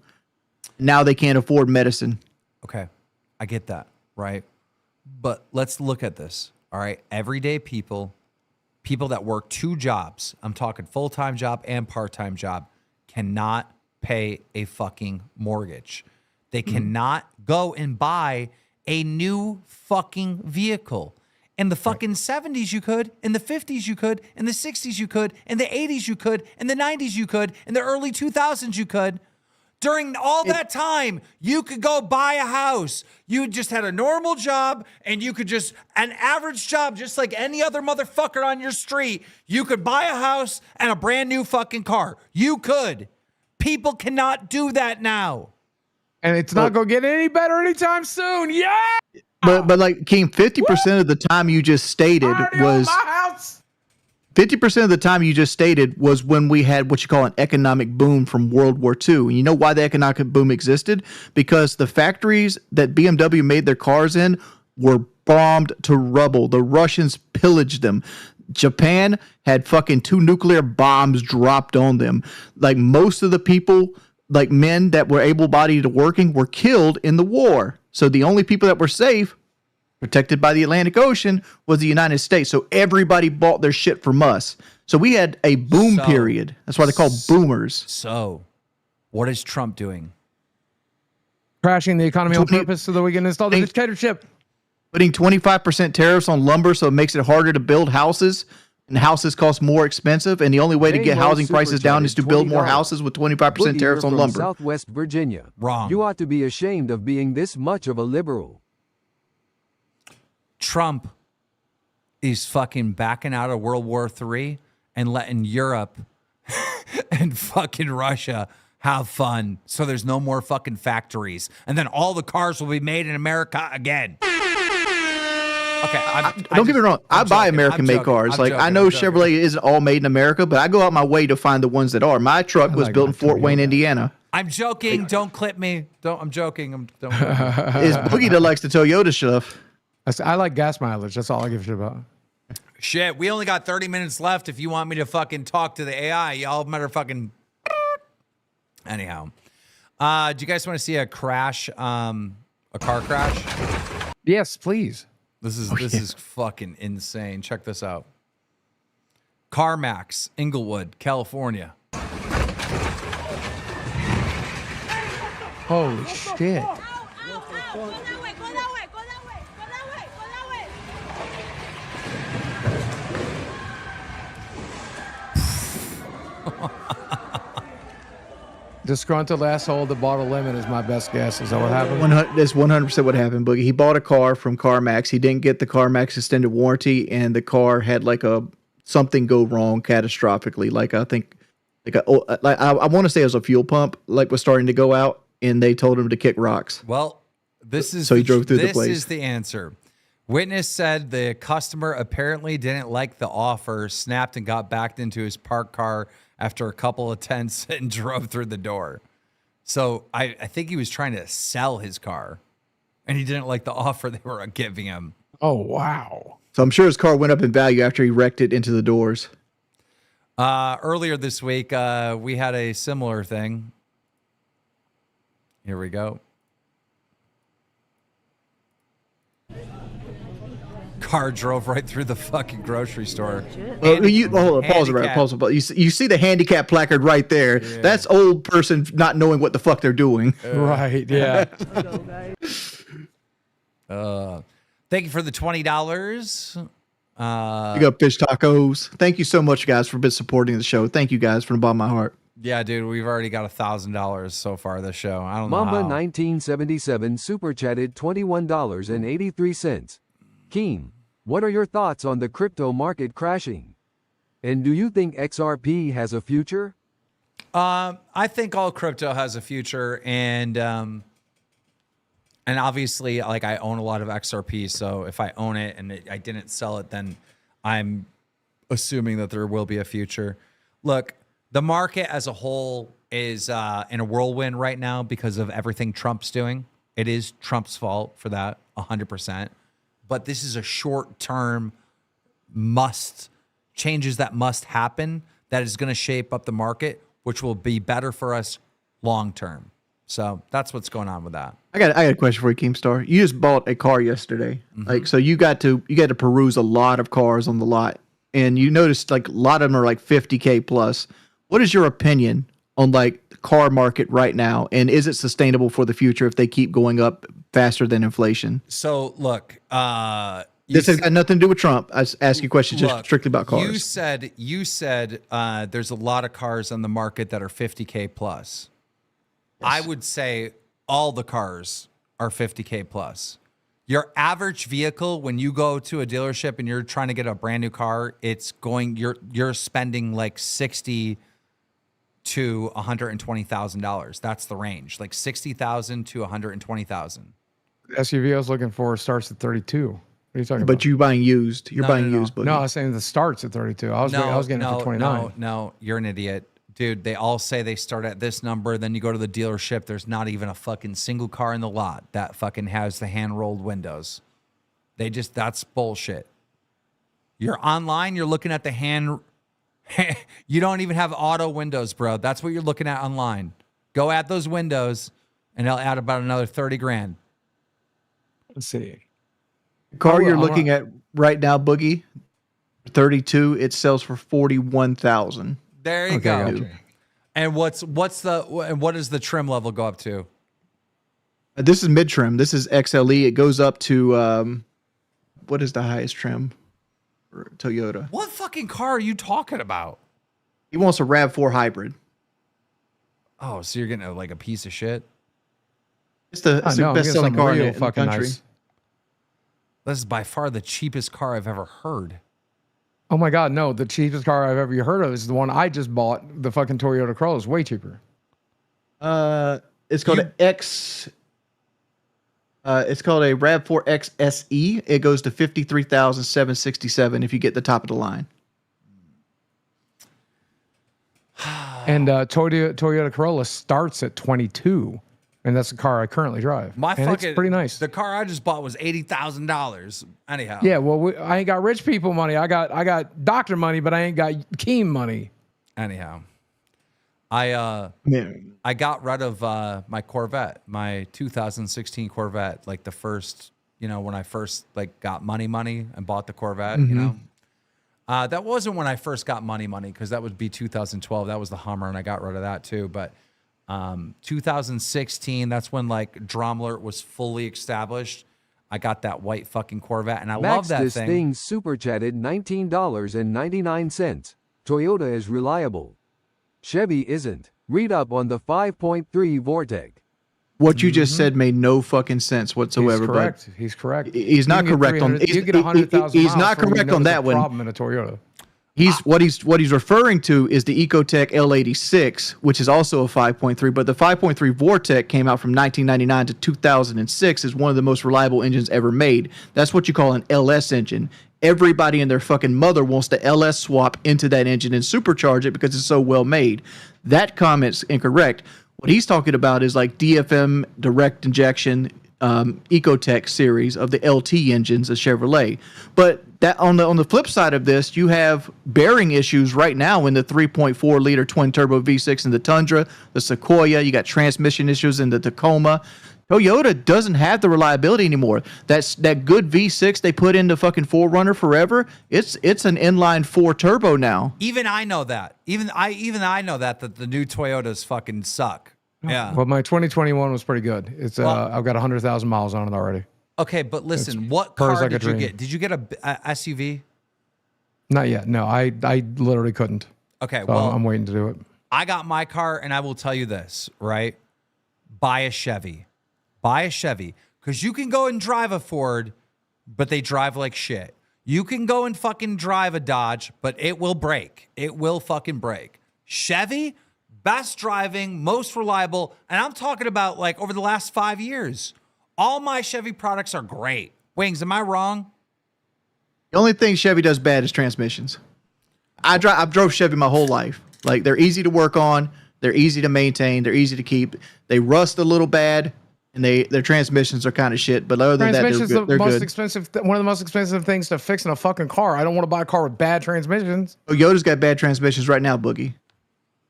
Now they can't afford medicine. Okay, I get that, right? But let's look at this, all right? Everyday people that work 2 jobs, I'm talking full-time job and part-time job, cannot pay a fucking mortgage. They cannot go and buy a new fucking vehicle. In the fucking 70s you could, in the 50s you could, in the 60s you could, in the 80s you could, in the 90s you could, in the early 2000s you could. During all that time, you could go buy a house. You just had a normal job and you could just, an average job, just like any other motherfucker on your street, you could buy a house and a brand new fucking car. You could. People cannot do that now. And it's not going to get any better anytime soon. Yeah! But like Keem, 50% of the time you just stated was 50% of the time you just stated was when we had what you call an economic boom from World War II. And you know why the economic boom existed? Because the factories that BMW made their cars in were bombed to rubble. The Russians pillaged them. Japan had fucking 2 nuclear bombs dropped on them. Like most of the people, like men that were able-bodied to working, were killed in the war. So the only people that were safe, protected by the Atlantic Ocean, was the United States. So everybody bought their shit from us. So we had a boom So- period. That's why they're called boomers. So, what is Trump doing? Crashing the economy on 20 purpose so that we can install the dictatorship. Putting 25% tariffs on lumber so it makes it harder to build houses, and houses cost more expensive. And the only way to get Damo housing prices down is to build more $20. houses with 25% Boogie, tariffs you're on from lumber. Southwest Virginia. Wrong. You ought to be ashamed of being this much of a liberal. Trump is fucking backing out of World War III and letting Europe and fucking Russia have fun. So there's no more fucking factories. And then all the cars will be made in America again. Okay. Don't get me wrong. I buy American-made cars. Like I know Chevrolet isn't all made in America, but I go out my way to find the ones that are. My truck was built in Fort Wayne, Indiana. I'm joking. Don't clip me. I'm joking. Don't. It's Boogie that likes the Toyota stuff. I like gas mileage. That's all I give a shit about. Shit, we only got 30 minutes left. If you want me to fucking talk to the AI, y'all better fucking. Anyhow, do you guys want to see a crash? A car crash? Yes, please. This is fucking insane. Check this out. CarMax, Inglewood, California. Holy shit. Disgruntled asshole that bought a lemon is my best guess. Is that what happened? That's 100% what happened, Boogie. He bought a car from CarMax. He didn't get the CarMax extended warranty, and the car had like something go wrong catastrophically. Like I think, I want to say it was a fuel pump, like was starting to go out, and they told him to kick rocks. Well, this is so he drove through the place. This is the answer. Witness said the customer apparently didn't like the offer, snapped and got backed into his parked car after a couple of attempts and drove through the door. So I think he was trying to sell his car, and he didn't like the offer they were giving him. Oh, wow. So I'm sure his car went up in value after he wrecked it into the doors. Earlier this week, we had a similar thing. Here we go. Car drove right through the fucking grocery store. Hold on, pause. You see the handicap placard right there. Yeah. That's old person not knowing what the fuck they're doing. Right, yeah. Thank you for the $20. You got fish tacos. Thank you so much, guys, for supporting the show. Thank you, guys, from the bottom of my heart. Yeah, dude, we've already got $1,000 so far this show. I don't know Mamba how. 1977 super chatted $21.83. Keem, what are your thoughts on the crypto market crashing? And do you think XRP has a future? I think all crypto has a future, and obviously, like, I own a lot of XRP, so if I own it and I didn't sell it, then I'm assuming that there will be a future. Look, the market as a whole is in a whirlwind right now because of everything Trump's doing. It is Trump's fault for that, 100%. But this is a short-term changes that must happen that is going to shape up the market, which will be better for us long-term. So that's what's going on with that. I got a question for you, Keemstar. You just bought a car yesterday. Like, so you got to peruse a lot of cars on the lot, and you noticed like a lot of them are like 50K plus. What is your opinion on like the car market right now, and is it sustainable for the future if they keep going up faster than inflation? So look, this has got nothing to do with Trump. I ask you questions just strictly about cars. You said there's a lot of cars on the market that are 50K plus. Yes. I would say all the cars are 50K plus. Your average vehicle, when you go to a dealership and you're trying to get a brand new car, you're spending like $60,000 to $120,000. That's the range, like $60,000 to $120,000. SUV I was looking for starts at 32. What are you talking about? But you're buying used. You're buying used. No, I was saying the starts at 32. I was getting it for 29. No, you're an idiot. Dude, they all say they start at this number. Then you go to the dealership. There's not even a fucking single car in the lot that fucking has the hand-rolled windows. That's bullshit. You're online. You're looking at the hand. You don't even have auto windows, bro. That's what you're looking at online. Go add those windows, and they'll add about another 30 grand. Let's see. The car you're looking at right now, Boogie, 32. It sells for 41,000. There you Okay, go. gotcha. And what does the trim level go up to? This is mid trim. This is XLE. It goes up to what is the highest trim for Toyota? What fucking car are you talking about? He wants a RAV4 hybrid. Oh, so you're getting like a piece of shit? It's the No, I'm best getting selling something car in real the fucking country. nice. This is by far the cheapest car I've ever heard. Oh my God, no! The cheapest car I've ever heard of is the one I just bought. The fucking Toyota Corolla is way cheaper. It's called an X. It's called a RAV4 X SE. It goes to 53,767 if you get the top of the line. And Toyota Corolla starts at 22, and that's the car I currently drive. My and fucking it's pretty nice. The car I just bought was $80,000. Anyhow. Yeah, well, I ain't got rich people money. I got doctor money, but I ain't got Keem money. Anyhow, I got rid of my Corvette, my 2016 Corvette, like the first, when I first like got money and bought the Corvette, that wasn't when I first got money because that would be 2012. That was the Hummer, and I got rid of that too. But 2016, that's when like Dromler was fully established. I got that white fucking Corvette, and I love that This thing super chatted $19.99. Toyota is reliable. Chevy isn't. Read up on the 5.3 Vortec. What you just said made no fucking sense whatsoever. He's correct. He's correct. He's not correct on. You get 100,000 He's not correct on that one. Problem in a Toyota. What he's referring to is the Ecotec L86, which is also a 5.3, but the 5.3 Vortec came out from 1999 to 2006 is one of the most reliable engines ever made. That's what you call an LS engine. Everybody and their fucking mother wants to LS swap into that engine and supercharge it because it's so well made. That comment's incorrect. What he's talking about is like DFM direct injection Ecotec series of the LT engines of Chevrolet. But that on the flip side of this, you have bearing issues right now in the 3.4 liter twin turbo V6 in the Tundra, the Sequoia. You got transmission issues in the Tacoma. Toyota doesn't have the reliability anymore. That good V6 they put into fucking 4Runner forever. It's an inline 4 turbo now. Even I know that. Even I know that the new Toyotas fucking suck. Yeah. Well, my 2021 was pretty good. It's I've got 100,000 miles on it already. Okay, but listen, what purrs car like a did you dream. get? Did you get a SUV? Not yet. No, I literally couldn't. Okay, So well, I'm waiting to do it. I got my car, and I will tell you this, right? Buy a Chevy. Buy a Chevy. Because you can go and drive a Ford, but they drive like shit. You can go and fucking drive a Dodge, but it will break. It will fucking break. Chevy, best driving, most reliable. And I'm talking about like over the last 5 years. All my Chevy products are great. Wings, am I wrong? The only thing Chevy does bad is transmissions. I've drove Chevy my whole life. Like, they're easy to work on, they're easy to maintain, they're easy to keep. They rust a little bad, and their transmissions are kind of shit. But other than that, they're good. the most expensive, one of the most expensive things to fix in a fucking car. I don't want to buy a car with bad transmissions. Toyota's got bad transmissions right now, Boogie.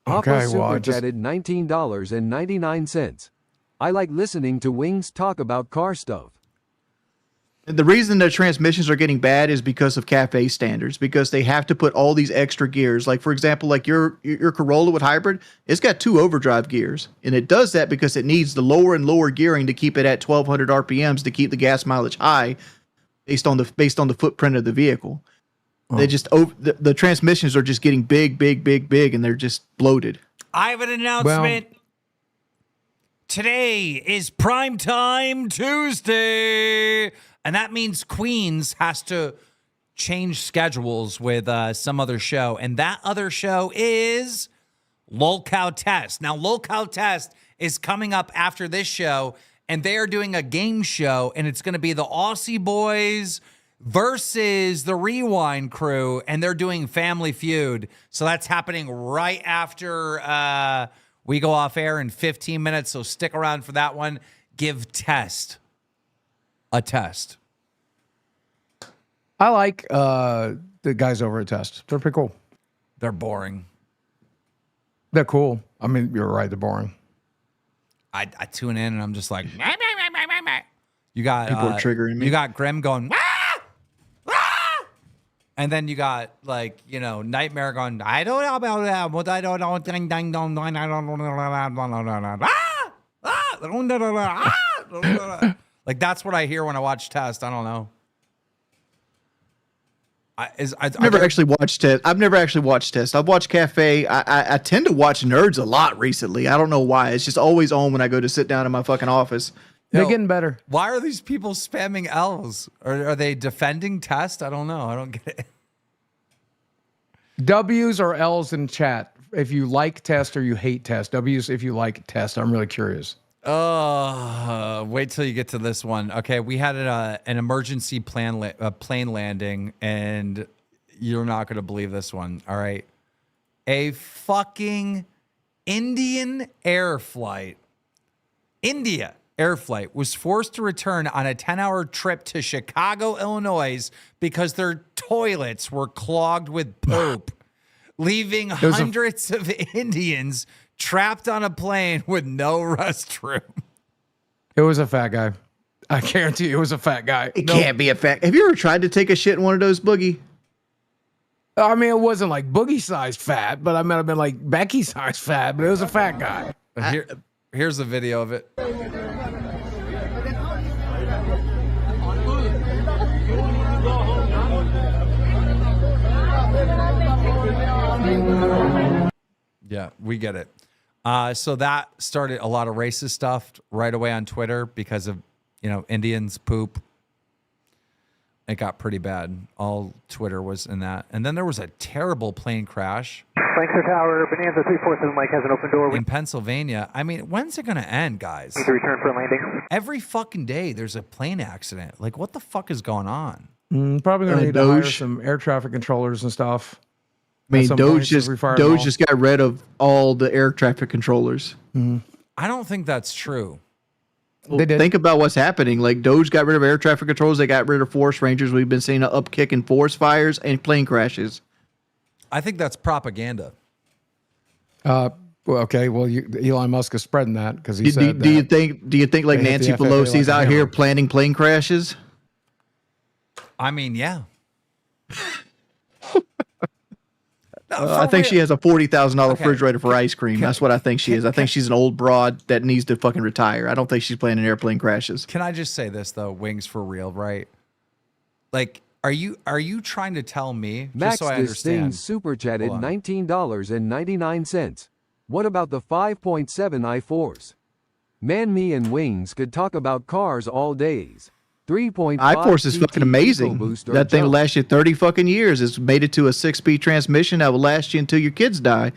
Papa Okay, well, I super just- chatted $19.99. I like listening to Wings talk about car stuff. The reason their transmissions are getting bad is because of cafe standards, because they have to put all these extra gears. Like, for example, like your Corolla with hybrid, it's got 2 overdrive gears. And it does that because it needs the lower and lower gearing to keep it at 1,200 RPMs to keep the gas mileage high based on the footprint of the vehicle. They just, the transmissions are just getting big, and they're just bloated. I have an announcement. Today is Primetime Tuesday. And that means Queens has to change schedules with some other show. And that other show is Lolcow Test. Now, Lolcow Test is coming up after this show. And they are doing a game show. And it's going to be the Aussie Boys versus the Rewind crew. And they're doing Family Feud. So that's happening right after we go off air in 15 minutes. So stick around for that one. Give Test a test. I like the guys over at Test. They're pretty cool. They're boring. They're cool. I mean, you're right. They're boring. I tune in and I'm just like, meh, meh, meh, meh, meh, meh. You got People are triggering me. You got Grim going, ah! Ah! And then you got like, you know, Nightmare going, I don't know about that, but I don't know. Ding, ding, dong, dong, I don't know. Like that's what I hear when I watch Test. I don't know. I've never actually watched Test. I've never actually watched Test. I've watched Cafe. I tend to watch Nerds a lot recently. I don't know why. It's just always on when I go to sit down in my fucking office. They're getting better. Why are these people spamming L's? Are they defending Test? I don't know. I don't get it. W's or L's in chat if you like Test or you hate Test. W's if you like Test. I'm really curious. Wait till you get to this one. Okay, we had an emergency plane landing, and you're not going to believe this one. All right. A fucking Indian air flight was forced to return on a 10-hour trip to Chicago, Illinois, because their toilets were clogged with poop, leaving hundreds of Indians trapped on a plane with no restroom. It was a fat guy. I guarantee you it was a fat guy. It can't be a fat. Have you ever tried to take a shit in one of those, Boogie? I mean, it wasn't like Boogie-sized fat, but I might have been like Becky-sized fat, but it was a fat guy. Here's a video of it. Yeah, we get it. So that started a lot of racist stuff right away on Twitter because of, you know, Indians poop. It got pretty bad. All Twitter was in that. And then there was a terrible plane crash. Lancaster Tower, Bonanza 347 Mike has an open door. In Pennsylvania. I mean, when's it going to end, guys? Need to return for landing. Every fucking day there's a plane accident. Like, what the fuck is going on? Probably going to need to hire some air traffic controllers and stuff. I mean, Doge just got rid of all the air traffic controllers. I don't think that's true. Well, think about what's happening. Like Doge got rid of air traffic controls. They got rid of forest rangers. We've been seeing an upkick in forest fires and plane crashes. I think that's propaganda. Well, okay. Well, Elon Musk is spreading that because he said. Do you think like Nancy Pelosi's out here planning plane crashes? I mean, yeah. I think she has a $40,000 refrigerator for ice cream. That's what I think she is. I think she's an old broad that needs to fucking retire. I don't think she's planning airplane crashes. Can I just say this though? Wings for real, right? Like, are you trying to tell me? Max just so I understand. Super chatted $19.99. What about the 5.7 i4s? Man, me and Wings could talk about cars all days. 3.5 iForce is fucking amazing. That thing will last you 30 fucking years. It's made it to a 6-speed transmission that will last you until your kids die.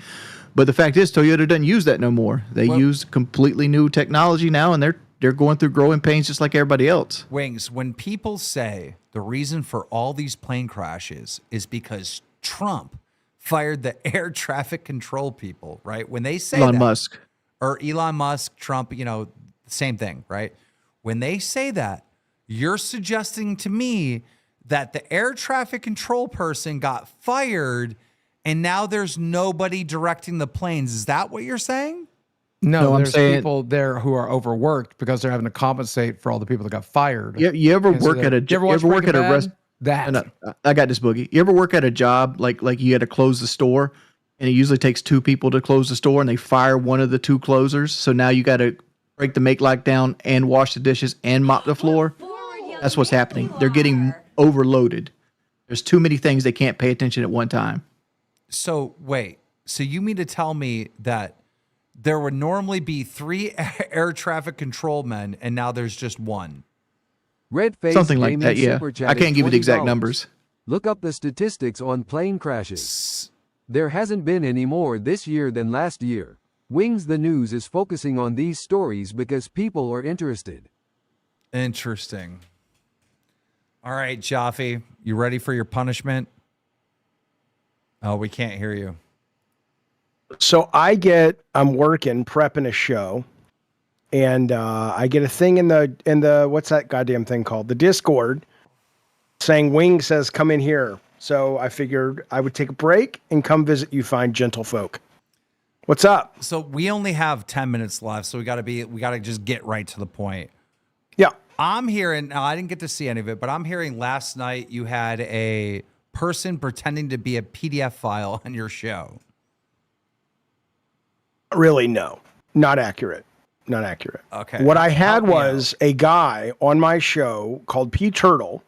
But the fact is, Toyota doesn't use that no more. They use completely new technology now, and they're going through growing pains just like everybody else. Wings, when people say the reason for all these plane crashes is because Trump fired the air traffic control people, right? When they say Elon Musk. Or Elon Musk, Trump, you know, same thing, right? When they say that, you're suggesting to me that the air traffic control person got fired and now there's nobody directing the planes. Is that what you're saying? No, there's people there who are overworked because they're having to compensate for all the people that got fired. You ever work at a restaurant? That I got this, Boogie. You ever work at a job like you had to close the store, and it usually takes 2 people to close the store, and they fire one of the 2 closers, so now you got to break the make lock down and wash the dishes and mop the floor. That's what's happening. They're getting overloaded. There's too many things they can't pay attention at one time. So wait, so you mean to tell me that there would normally be 3 air traffic control men and now there's just 1? Red face something like that, yeah. I can't give you the exact numbers. Look up the statistics on plane crashes. There hasn't been any more this year than last year. Wings the News is focusing on these stories because people are interested. Interesting. All right, Jaffe, you ready for your punishment? Oh, we can't hear you. So I'm working, prepping a show, and I get a thing in the what's that goddamn thing called? The Discord, saying Wing says come in here. So I figured I would take a break and come visit you fine gentlefolk. What's up? So we only have 10 minutes left, so we got to just get right to the point. Yeah. I'm hearing, now I didn't get to see any of it, but I'm hearing last night you had a person pretending to be a PDF file on your show? Really, no. Not accurate. Not accurate. Okay. What I had was a guy on my show called P Turtle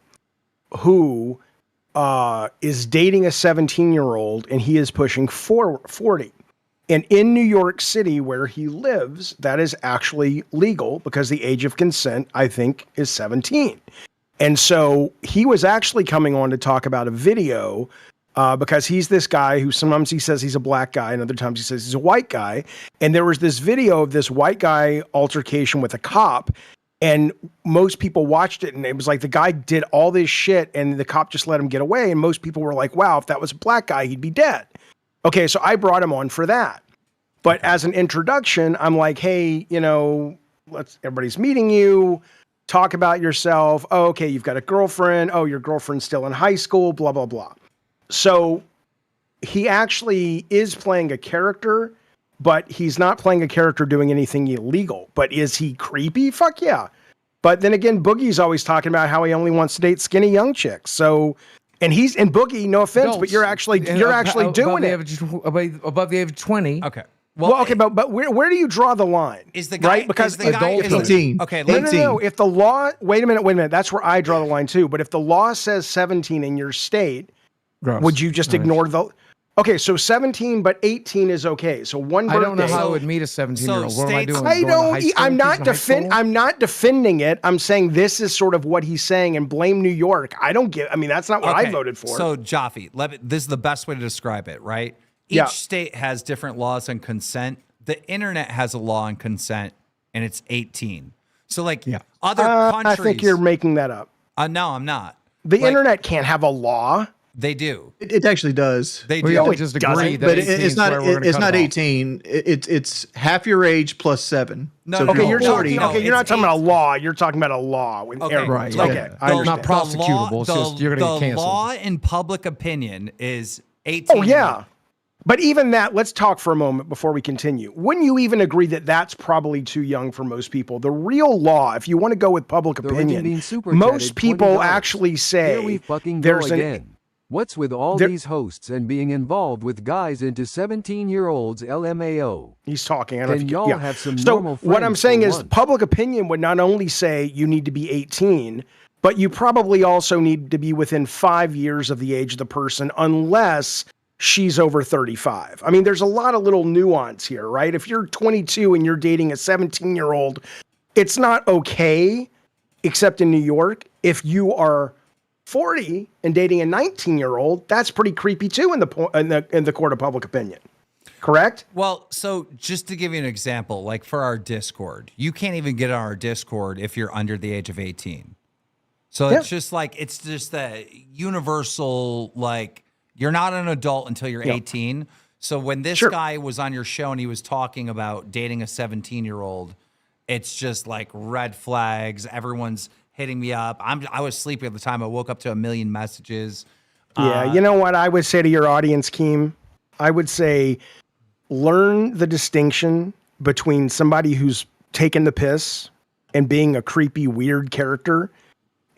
who is dating a 17-year-old, and he is pushing 40. And in New York City, where he lives, that is actually legal because the age of consent, I think, is 17. And so he was actually coming on to talk about a video because he's this guy who sometimes he says he's a black guy and other times he says he's a white guy. And there was this video of this white guy altercation with a cop, and most people watched it, and it was like the guy did all this shit and the cop just let him get away. And most people were like, wow, if that was a black guy, he'd be dead. Okay, so I brought him on for that. But as an introduction, I'm like, hey, you know, everybody's meeting you. Talk about yourself. Oh, okay, you've got a girlfriend. Oh, your girlfriend's still in high school, blah, blah, blah. So he actually is playing a character, but he's not playing a character doing anything illegal. But is he creepy? Fuck yeah. But then again, Boogie's always talking about how he only wants to date skinny young chicks. So, and Boogie, no offense, but you're actually doing it. Above the age of 20. Okay. Well, okay, but where do you draw the line? Is the guy right? Because is the guy, adult is 18. Okay, no. If the law, wait a minute. That's where I draw the line too. But if the law says 17 in your state, would you just ignore the? Okay, so 17, but 18 is okay. So one birthday. I don't know how I would meet a 17-year-old. What am I doing? I'm not defending it. I'm saying this is sort of what he's saying, and blame New York. That's not what I voted for. So Jaffe, this is the best way to describe it, right? Each state has different laws on consent. The internet has a law on consent, and it's 18. So other countries. I think you're making that up. No, I'm not. The internet can't have a law. They do. It actually does. They do. We all just agree that but it's not 18. It's half your age plus 7. No, so okay, you're you're not talking about a law. You're talking about a law. Right. Okay. It's not prosecutable. It's just you're going to get The canceled. law in public opinion is 18. Oh, yeah. But even that, let's talk for a moment before we continue. Wouldn't you even agree that that's probably too young for most people? The real law, if you want to go with public opinion, most people actually say Here we fucking go again. What's with all these hosts and being involved with guys into 17-year-olds LMAO? He's talking. I Can don't y'all have some so normal friends what I'm saying for is once? public opinion would not only say you need to be 18, but you probably also need to be within 5 years of the age of the person unless she's over 35. I mean, there's a lot of little nuance here, right? If you're 22 and you're dating a 17-year-old, it's not okay, except in New York. If you are 40 and dating a 19-year-old, that's pretty creepy too in the court of public opinion. Correct? Well, so just to give you an example, like for our Discord, you can't even get on our Discord if you're under the age of 18. So it's just the universal, like, you're not an adult until you're 18. So when this guy was on your show and he was talking about dating a 17-year-old, it's just like red flags. Everyone's hitting me up. I was sleeping at the time. I woke up to 1 million messages. Yeah, you know what I would say to your audience, Keem? I would say learn the distinction between somebody who's taking the piss and being a creepy, weird character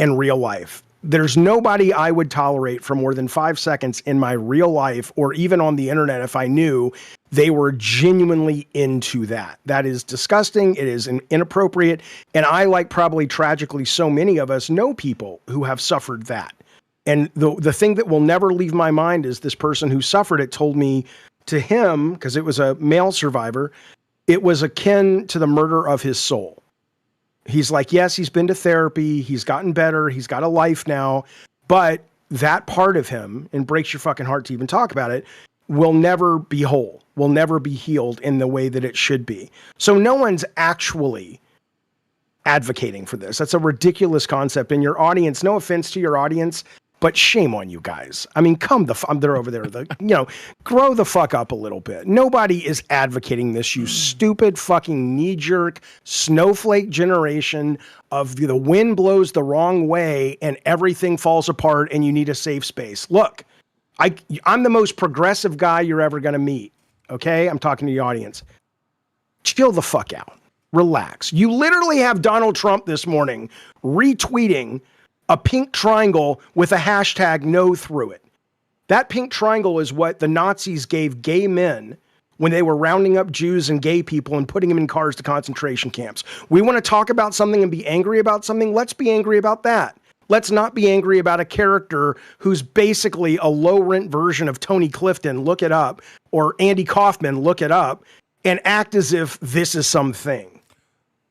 and real life. There's nobody I would tolerate for more than 5 seconds in my real life or even on the internet if I knew they were genuinely into that. That is disgusting. It is inappropriate. And I, like probably tragically so many of us, know people who have suffered that. And the thing that will never leave my mind is this person who suffered it told me to him, because it was a male survivor, it was akin to the murder of his soul. He's like, yes, he's been to therapy. He's gotten better. He's got a life now. But that part of him, and breaks your fucking heart to even talk about it, will never be whole, will never be healed in the way that it should be. So no one's actually advocating for this. That's a ridiculous concept. And your audience, no offense to your audience, but shame on you guys. I mean, they're over there. Grow the fuck up a little bit. Nobody is advocating this, you stupid fucking knee-jerk snowflake generation of the wind blows the wrong way and everything falls apart and you need a safe space. Look, I'm the most progressive guy you're ever going to meet. Okay? I'm talking to the audience. Chill the fuck out. Relax. You literally have Donald Trump this morning retweeting a pink triangle with a hashtag no through it. That pink triangle is what the Nazis gave gay men when they were rounding up Jews and gay people and putting them in cars to concentration camps. We want to talk about something and be angry about something. Let's be angry about that. Let's not be angry about a character who's basically a low-rent version of Tony Clifton, look it up, or Andy Kaufman, look it up, and act as if this is something.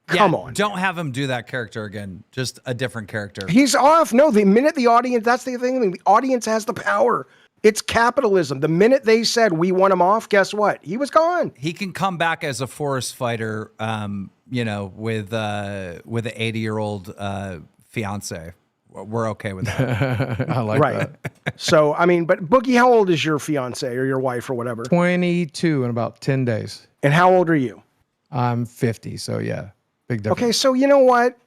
Come on. Don't have him do that character again. Just a different character. He's off. No, the minute the audience, that's the thing, the audience has the power. It's capitalism. The minute they said we want him off, guess what? He was gone. He can come back as a forest fighter, you know, with an 80-year-old fiance. We're okay with that. I like that. So, I mean, but Boogie, how old is your fiance or your wife or whatever? 22 in about 10 days. And how old are you? I'm 50, so yeah, big difference. Okay, so you know what?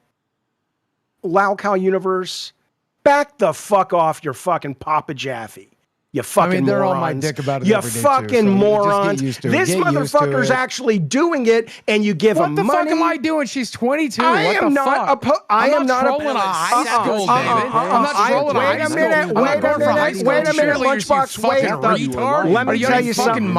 LolcowUniverse, back the fuck off your fucking Papa Jaffe. You fucking they're morons. on my dick about it You every day, too, fucking so you just get morons. used to it. This Get used to motherfucker's it. actually doing it, and you give him What the money. fuck am I doing? She's 22. I what am the not fuck? I am not trolling a high school, David. I'm not trolling a high school. Wait a minute, Lunchbox, wait. Retard. Let me tell you something.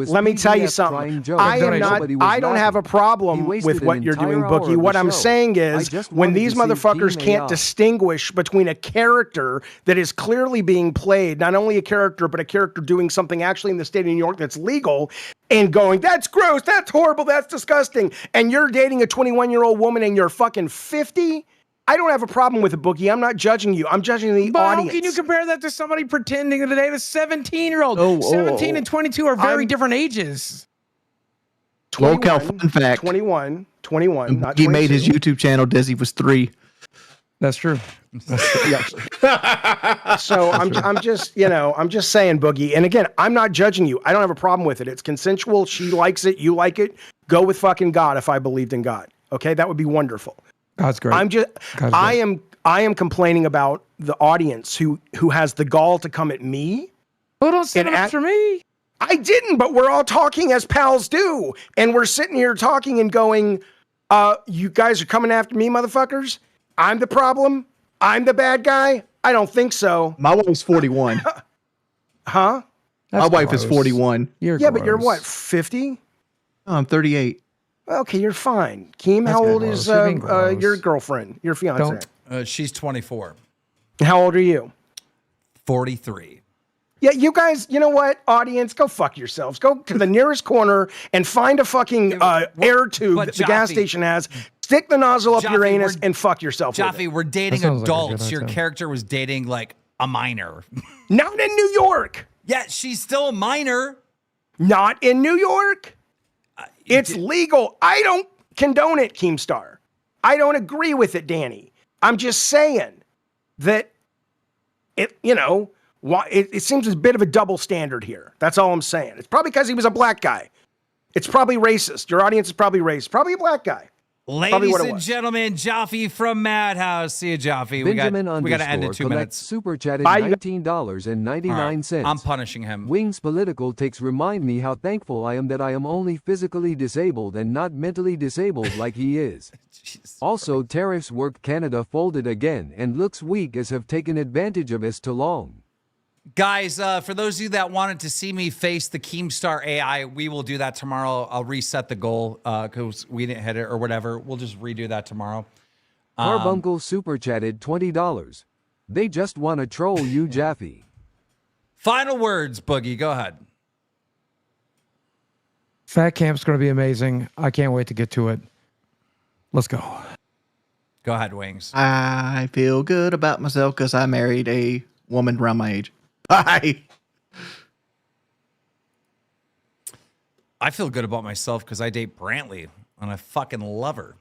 Let me tell you something. I don't have a problem with what you're doing, Bookie. What I'm saying is, when these motherfuckers can't distinguish between a character that is clearly being played, not only a character, but a character doing something actually in the state of New York that's legal, and going, that's gross, that's horrible, that's disgusting, and you're dating a 21-year-old woman and you're fucking 50, I don't have a problem with it, Boogie. I'm not judging you. I'm judging the audience. How can you compare that to somebody pretending to date a 17-year-old? 17 and 22 are very different ages. Local fun fact. 21, not He 22. made his YouTube channel Desi was 3. That's true. So I'm just, I'm just saying, Boogie. And again, I'm not judging you. I don't have a problem with it. It's consensual. She likes it. You like it. Go with fucking God if I believed in God. Okay, that would be wonderful. God's great. I am complaining about the audience who has the gall to come at me. Well, don't stand up for me. I didn't, but we're all talking as pals do. And we're sitting here talking and going, you guys are coming after me, motherfuckers? I'm the problem? I'm the bad guy? I don't think so. My wife's 41. Huh? My wife is 41. But you're what, 50? Oh, I'm 38. Okay, you're fine. Keem, how old is your girlfriend, your fiance? She's 24. How old are you? 43. Yeah, you guys, you know what, audience, go fuck yourselves. Go to the nearest corner and find a fucking air tube that the gas station has. Stick the nozzle up your anus and fuck yourself. Jaffe, we're dating adults. Your character was dating like a minor. Not in New York. Yeah, she's still a minor. Not in New York. It's legal. I don't condone it, Keemstar. I don't agree with it, Danny. I'm just saying that it seems a bit of a double standard here. That's all I'm saying. It's probably because he was a black guy. It's probably racist. Your audience is probably racist. Probably a black guy. Ladies and gentlemen, Jaffe from Madhouse. See you, Jaffe. We got to end in 2 minutes. Super chatted $19.99. I'm punishing him. Wings Political takes remind me how thankful I am that I am only physically disabled and not mentally disabled like he is. Also, tariffs work Canada folded again and looks weak as have taken advantage of us too long. Guys, for those of you that wanted to see me face the KEEMSTAR AI, we will do that tomorrow. I'll reset the goal because we didn't hit it or whatever. We'll just redo that tomorrow. Carbuncle super chatted $20. They just want to troll you, Jaffe. Final words, Boogie. Go ahead. Fat Camp's going to be amazing. I can't wait to get to it. Let's go. Go ahead, Wings. I feel good about myself because I married a woman around my age. Bye. I feel good about myself because I date Brantley and I fucking love her.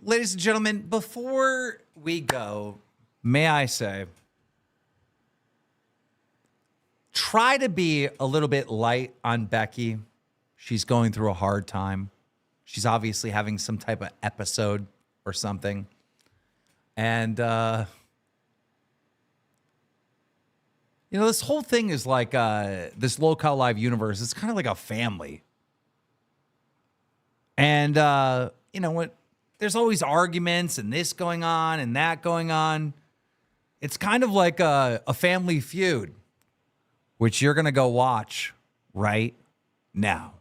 Ladies and gentlemen, before we go, may I say, try to be a little bit light on Becky. She's going through a hard time. She's obviously having some type of episode or something. And, this whole thing is like this Local Live universe. It's kind of like a family. And, you know what? There's always arguments and this going on and that going on. It's kind of like a family feud. which you're going to go watch right now.